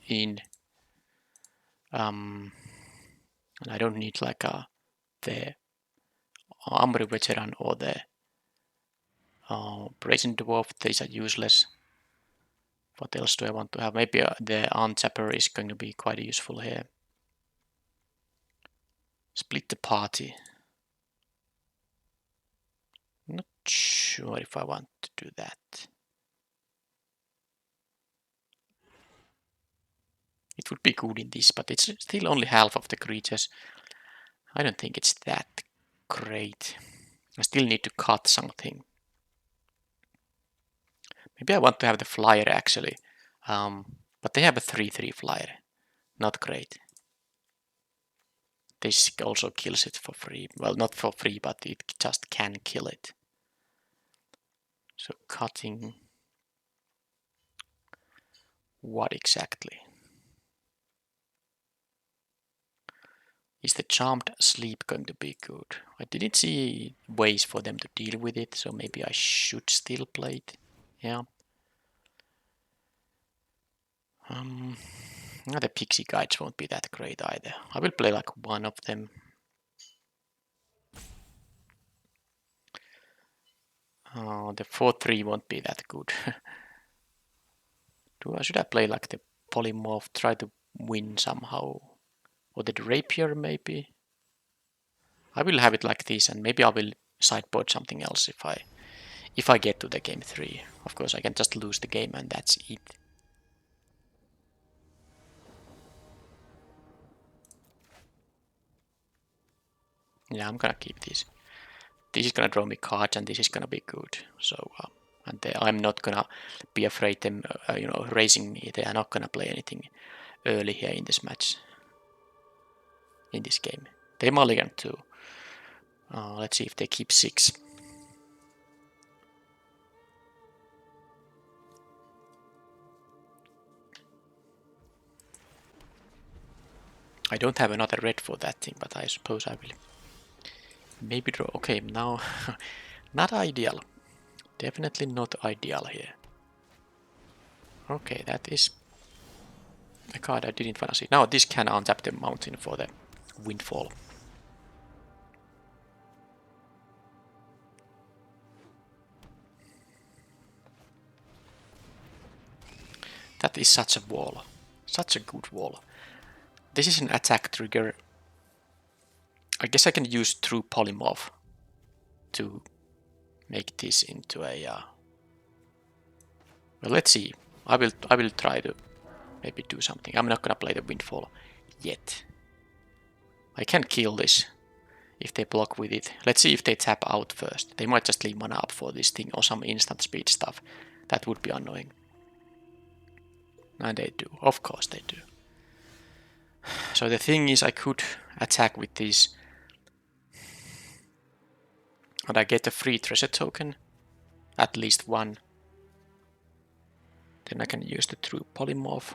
Speaker 1: in, and I don't need like the Armory Veteran or the Brazen Dwarf. These are useless. What else do I want to have? Maybe the Untapper is going to be quite useful here. Split the party. Not sure if I want to do that. It would be good in this, but it's still only half of the creatures. I don't think it's that great. I still need to cut something. Maybe I want to have the flyer actually. But they have a 3/3 flyer. Not great. This also kills it for free. Well, not for free, but it just can kill it. So cutting... What exactly? Is the Charmed Sleep going to be good? I didn't see ways for them to deal with it, so maybe I should still play it. Yeah. The Pixie Guides won't be that great either. I will play like one of them. The 4/3 won't be that good. Should I play like the Polymorph, try to win somehow? Or the Rapier maybe? I will have it like this, and maybe I will sideboard something else if I get to the game 3. Of course, I can just lose the game and that's it. Yeah, I'm gonna keep this. This is gonna draw me cards, and this is gonna be good. So, I'm not gonna be afraid them, raising me. They are not gonna play anything early here in this match. In this game, they mulligan too. Let's see if they keep 6. I don't have another red for that thing, but I suppose I will maybe draw. Okay, now not ideal. Definitely not ideal here. Okay, that is a card I didn't want to see. Now this can untap the mountain for the Windfall. That is such a wall. Such a good wall. This is an attack trigger. I guess I can use True Polymorph to make this into a... well, let's see. I will try to maybe do something. I'm not gonna play the Windfall yet. I can kill this if they block with it. Let's see if they tap out first. They might just leave mana up for this thing or some instant speed stuff. That would be annoying. And they do. Of course they do. So the thing is, I could attack with these. And I get a free treasure token. At least one. Then I can use the True Polymorph.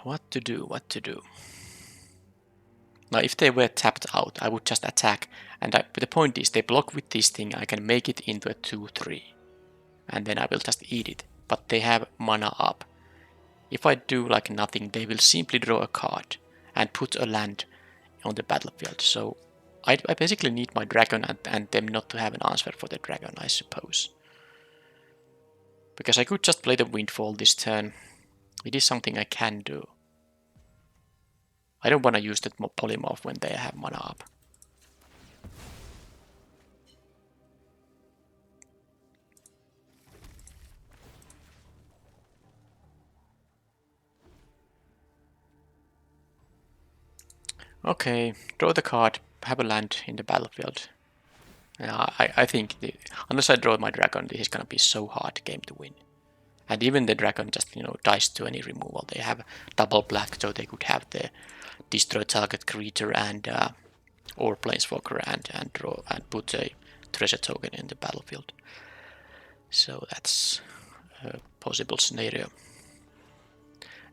Speaker 1: What to do, what to do. Now if they were tapped out, I would just attack. And but the point is, they block with this thing, I can make it into a 2-3. And then I will just eat it. But they have mana up. If I do like nothing, they will simply draw a card and put a land on the battlefield. So I basically need my dragon and them not to have an answer for the dragon, I suppose. Because I could just play the Windfall this turn. It is something I can do. I don't want to use that Polymorph when they have mana up. Okay, draw the card, have a land in the battlefield. I think, unless I draw my dragon, this is gonna be so hard game to win. And even the dragon just, dies to any removal. They have double black, so they could have the destroy target creature and or planeswalker and draw and put a treasure token in the battlefield. So that's a possible scenario.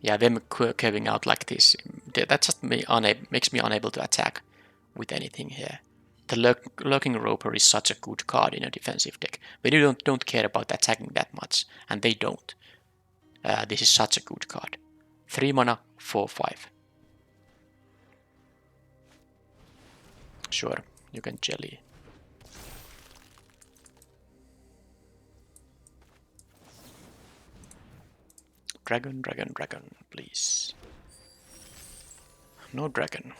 Speaker 1: Yeah, them curving out like this, that just makes me unable to attack with anything here. The Lurking Roper is such a good card in a defensive deck. When you don't care about attacking that much, and they don't. This is such a good card. 3 mana, 4/5. Sure, you can jelly. Dragon, dragon, dragon, please. No dragon.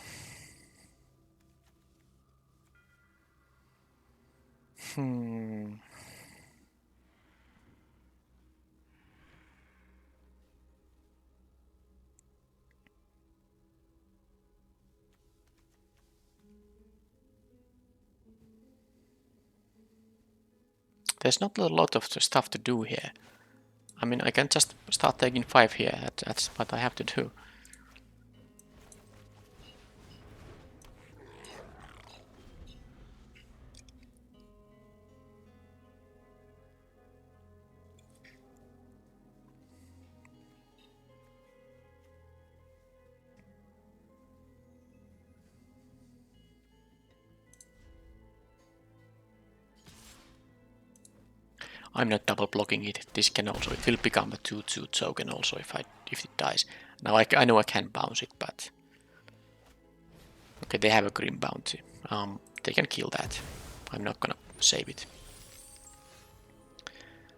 Speaker 1: There's not a lot of stuff to do here. I mean, I can just start taking 5 here. That's what I have to do. I'm not double blocking it. This can also, it will become a 2/2 token also if it dies. Now I know I can bounce it, but okay, they have a Grim Bounty. They can kill that. I'm not gonna save it.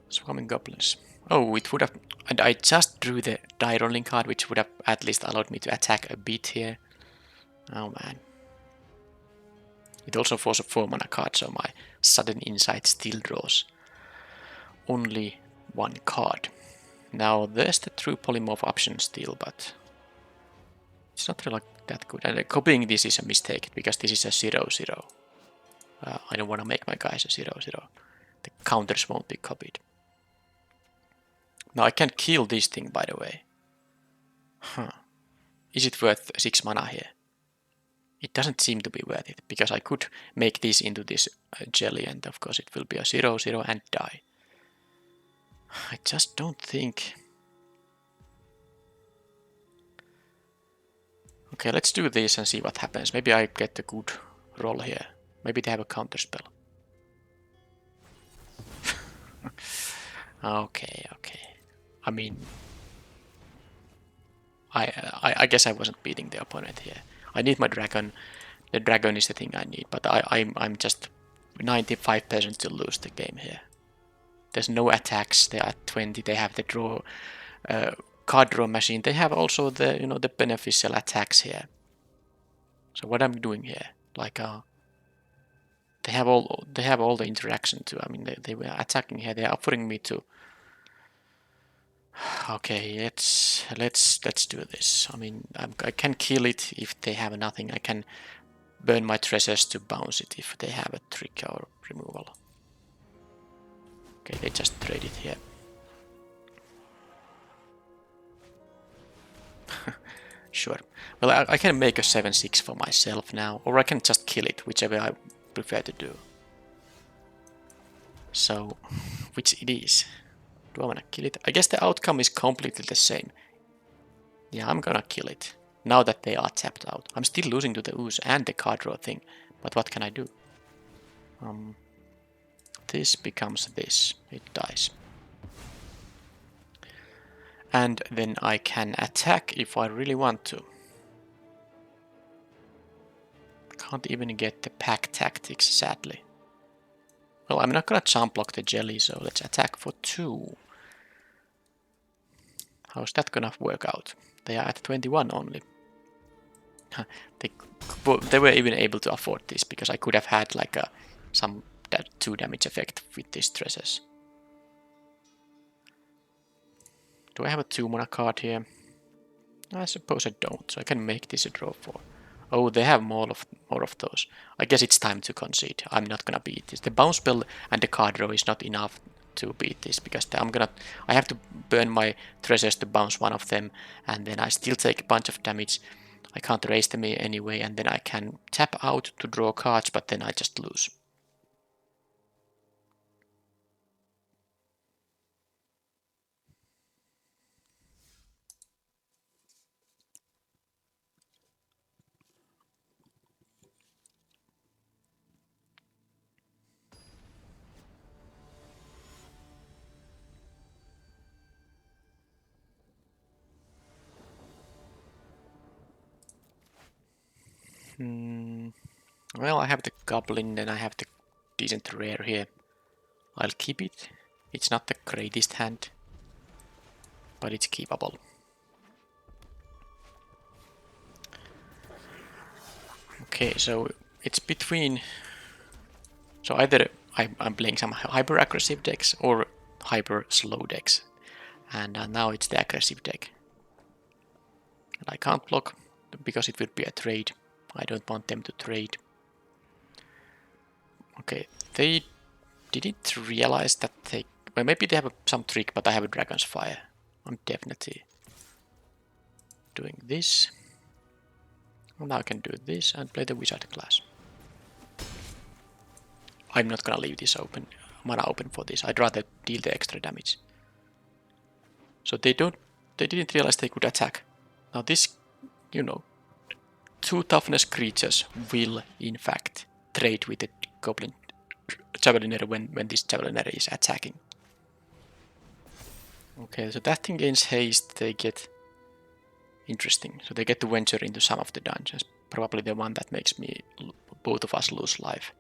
Speaker 1: Swarming Goblins. Oh, it would have, and I just drew the die rolling card, which would have at least allowed me to attack a bit here. Oh man. It also was a 4 mana card, so my sudden insight still draws only 1 card. Now there's the True Polymorph option still, but it's not really that good. And copying this is a mistake because this is a 0/0. I don't want to make my guys a 0/0. The counters won't be copied. Now I can kill this thing, by the way. Is it worth 6 mana here? It doesn't seem to be worth it, because I could make this into this jelly, and of course it will be a 0/0 and die. I just don't think... Okay, let's do this and see what happens. Maybe I get a good roll here. Maybe they have a counter spell. Okay. I mean, I guess I wasn't beating the opponent here. I need my dragon. The dragon is the thing I need, but I'm just 95% to lose the game here. There's no attacks. They are at 20. They have the draw card draw machine. They have also the the beneficial attacks here. So what I'm doing here, like they have all the interaction too. I mean they were attacking here. They are offering me to. Okay, let's do this. I mean I can kill it if they have nothing. I can burn my treasures to bounce it if they have a trick or removal. Okay, they just trade it here. Sure. Well, I can make a 7-6 for myself now, or I can just kill it, whichever I prefer to do. So, which it is? Do I want to kill it? I guess the outcome is completely the same. Yeah, I'm gonna kill it. Now that they are tapped out. I'm still losing to the ooze and the card draw thing, but what can I do? This becomes this. It dies. And then I can attack if I really want to. Can't even get the pack tactics, sadly. Well, I'm not gonna jump block the jelly, so let's attack for 2. How's that gonna work out? They are at 21 only. They were even able to afford this, because I could have had like some 2 damage effect with these dresses. Do I have a 2 mana card here? I suppose I don't, so I can make this a draw 4. Oh, they have more of those. I guess it's time to concede. I'm not gonna beat this. The bounce spell and the card draw is not enough to beat this, because I have to burn my treasures to bounce one of them, and then I still take a bunch of damage. I can't raise them anyway, and then I can tap out to draw cards, but then I just lose. Well, I have the goblin, then I have the decent rare here. I'll keep it. It's not the greatest hand, but it's keepable. Okay, so it's between. So either I'm playing some hyper aggressive decks or hyper slow decks, and now it's the aggressive deck. And I can't block because it would be a trade. I don't want them to trade. Okay, they didn't realize that they. Well, maybe they have some trick, but I have a Dragon's Fire. I'm definitely doing this. And now I can do this and play the Wizard class. I'm not gonna leave this mana open for this. I'd rather deal the extra damage. So they didn't realize they could attack. Now this, 2 toughness creatures will in fact trade with the Goblin Javeliner when this Javeliner is attacking. Okay, so that thing gains haste, they get interesting. So they get to venture into some of the dungeons. Probably the one that makes both of us lose life.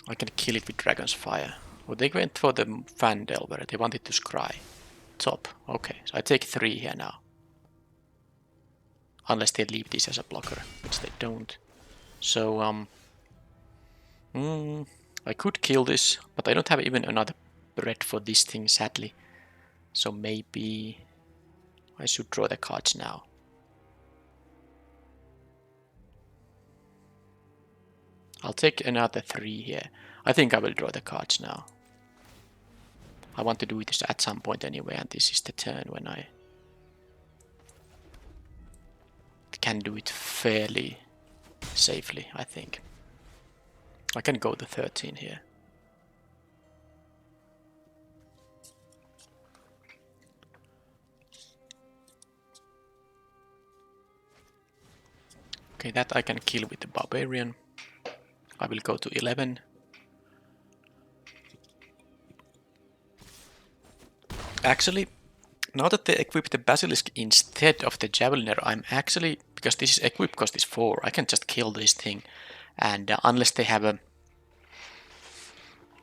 Speaker 1: I can kill it with Dragon's Fire. Oh, they went for the Fan Delver. They wanted to scry. Top. Okay, so I take 3 here now. Unless they leave this as a blocker, which they don't. So, I could kill this, but I don't have even another red for this thing, sadly. So maybe I should draw the cards now. I'll take another 3 here. I think I will draw the cards now. I want to do this at some point anyway, and this is the turn when I can do it fairly safely, I think. I can go to 13 here. Okay, that I can kill with the Barbarian. I will go to 11. Actually, now that they equip the Basilisk instead of the Javeliner, I'm actually, because this equip cost is 4, I can just kill this thing. And unless they have a...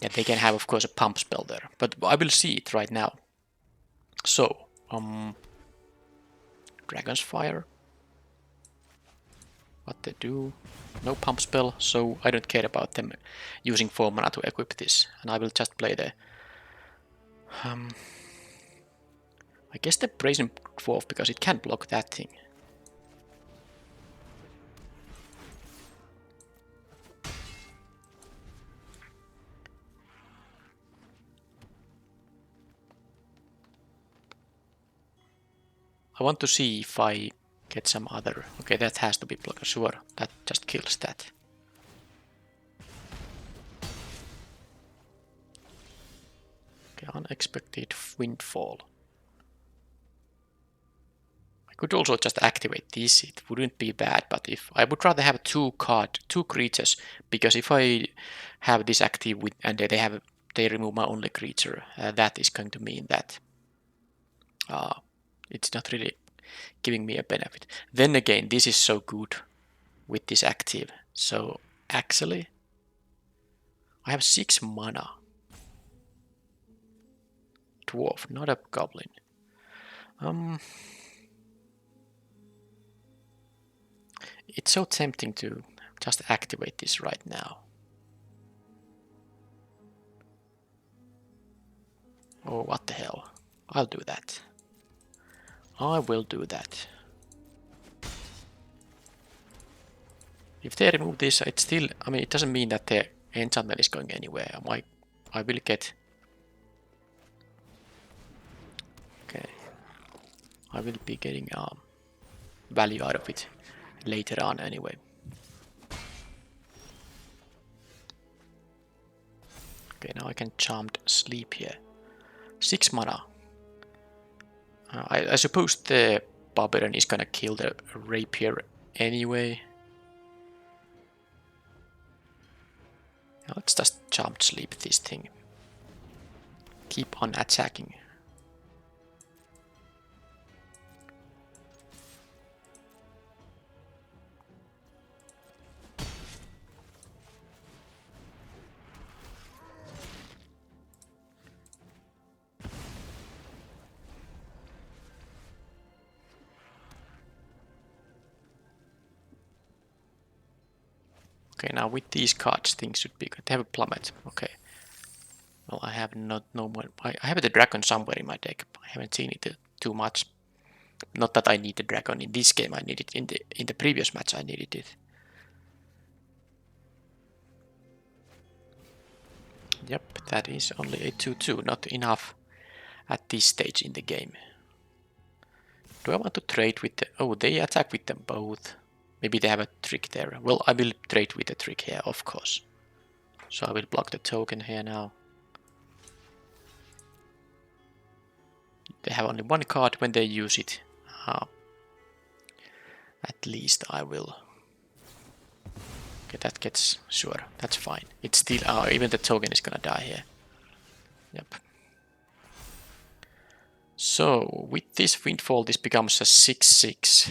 Speaker 1: Yeah, they can have, of course, a pump spell there. But I will see it right now. So, Dragon's Fire. What they do. No pump spell, so I don't care about them using 4 mana to equip this. And I will just play the... I guess the Brazen Dwarf, because it can block that thing. I want to see if I get some other... Okay, that has to be blocker, sure. That just kills that. Okay, unexpected windfall. I could also just activate this, it wouldn't be bad, but if I would rather have two creatures, because if I have this active with, and they remove my only creature, that is going to mean that it's not really giving me a benefit. Then again, this is so good with this active. So actually, I have 6 mana. Dwarf, not a goblin. It's so tempting to just activate this right now. Oh, what the hell. I'll do that. I will do that. If they remove this, it's still... I mean, it doesn't mean that the enchantment is going anywhere. I will get... Okay. I will be getting value out of it later on anyway. Okay, now I can Charmed Sleep here. 6 mana. I suppose the Barbarian is gonna kill the Rapier anyway. Now let's just Charmed Sleep this thing. Keep on attacking. Okay, now with these cards, things should be good. They have a plummet. Okay. Well, I have no more. I have the dragon somewhere in my deck. I haven't seen it too much. Not that I need the dragon in this game. I need it in the previous match. I needed it. Yep, that is only a 2/2. Not enough at this stage in the game. Do I want to trade with the... Oh, they attack with them both. Maybe they have a trick there. Well, I will trade with the trick here, of course. So I will block the token here now. They have only one card when they use it. At least I will. Okay, that gets... Sure, that's fine. It's still... even the token is gonna die here. Yep. So, with this windfall, this becomes a 6/6.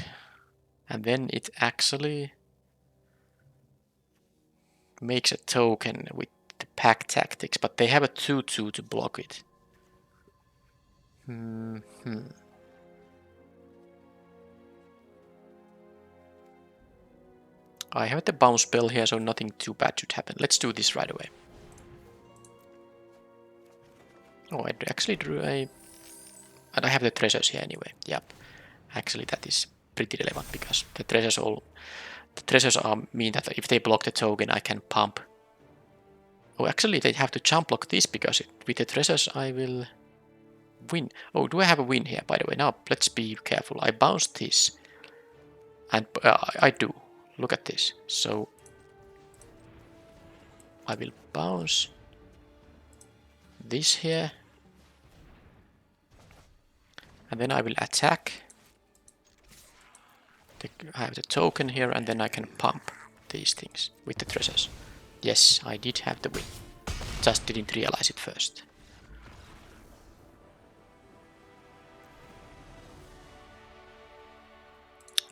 Speaker 1: And then it actually makes a token with the pack tactics, but they have a 2/2 to block it. I have the bounce spell here, so nothing too bad should happen. Let's do this right away. Oh, I actually drew a... And I have the treasures here anyway. Yep. Actually, that is pretty relevant because the treasures mean that if they block the token, I can pump. Oh, actually, they have to jump block this because with the treasures I will win. Oh, do I have a win here, by the way? Now, let's be careful. I bounced this. And I do. Look at this. So, I will bounce this here. And then I will attack. I have the token here, and then I can pump these things with the treasures. Yes, I did have the win. Just didn't realize it first.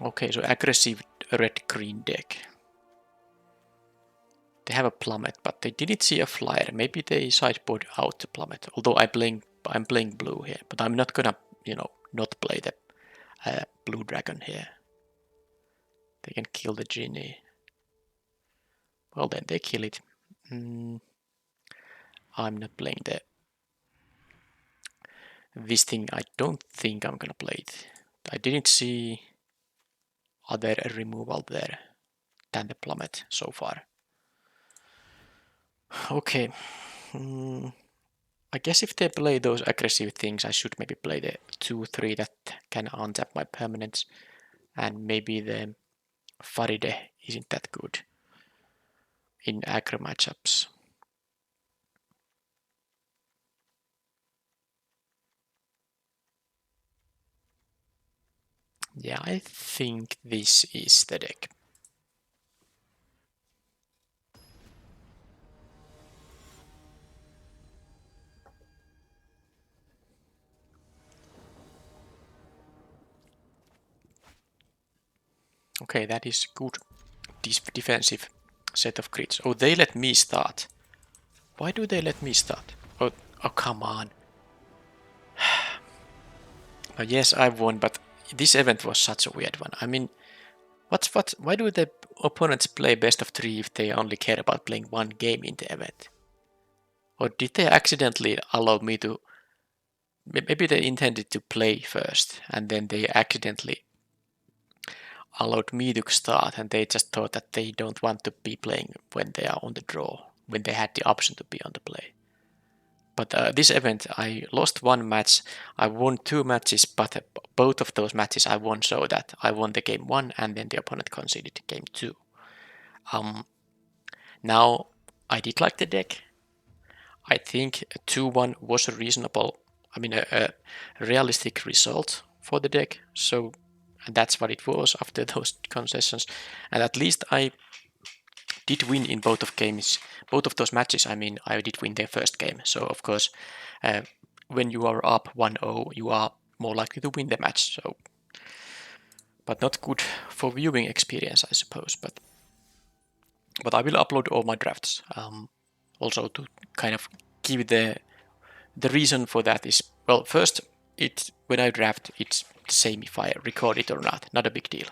Speaker 1: Okay, so aggressive red-green deck. They have a plummet, but they didn't see a flyer. Maybe they sideboard out the plummet. Although I'm playing blue here, but I'm not gonna, not play the blue dragon here. They can kill the genie. Well, then they kill it. I'm not playing this thing. I don't think I'm gonna play it. I didn't see other removal there than the plummet so far. Okay. I guess if they play those aggressive things, I should maybe play the 2-3 that can untap my permanents. And maybe the Faride isn't that good in aggro matchups. Yeah, I think this is the deck. Okay, that is good defensive set of crits. Oh, they let me start. Why do they let me start? Oh, come on. Oh, yes, I won, but this event was such a weird one. I mean, why do the opponents play best of 3 if they only care about playing one game in the event? Or did they accidentally allow me to... Maybe they intended to play first, and then they accidentally allowed me to start, and they just thought that they don't want to be playing when they are on the draw, when they had the option to be on the play. But this event, I lost one match, I won 2 matches, but both of those matches I won so that I won the game 1 and then the opponent conceded game 2. Now, I did like the deck. I think 2-1 was a reasonable, a realistic result for the deck. So that's what it was after those concessions. And at least I did win in both of those matches. I did win their first game. So of course, when you are up 1-0, you are more likely to win the match. So, but not good for viewing experience, I suppose. But I will upload all my drafts. Also to kind of give the reason for that is, well, first, when I draft, it's the same if I record it or not a big deal.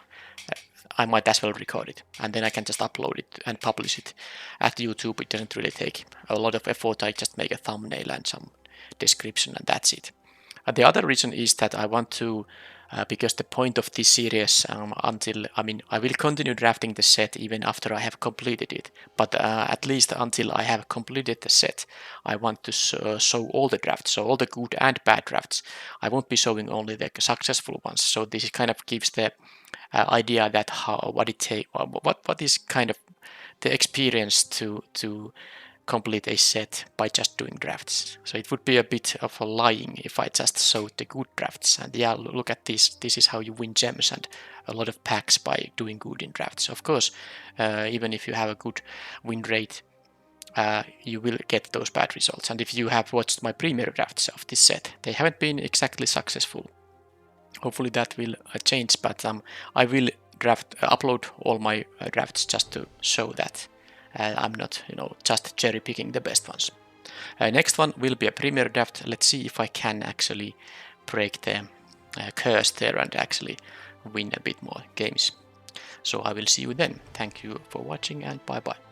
Speaker 1: I might as well record it, and then I can just upload it and publish it at YouTube. It doesn't really take a lot of effort. I just make a thumbnail and some description, and that's it. The other reason is that I want to, because the point of this series I will continue drafting the set even after I have completed it, but at least until I have completed the set, I want to show all the drafts, so all the good and bad drafts. I won't be showing only the successful ones, so this kind of gives the idea that what is kind of the experience to complete a set by just doing drafts. So it would be a bit of a lying if I just showed the good drafts and yeah, look at this. This is how you win gems and a lot of packs by doing good in drafts. Of course, even if you have a good win rate, you will get those bad results. And if you have watched my premier drafts of this set, they haven't been exactly successful. Hopefully that will change, but I will upload all my drafts just to show that I'm not, just cherry picking the best ones. Next one will be a premier draft. Let's see if I can actually break the curse there and actually win a bit more games. So I will see you then. Thank you for watching and bye bye.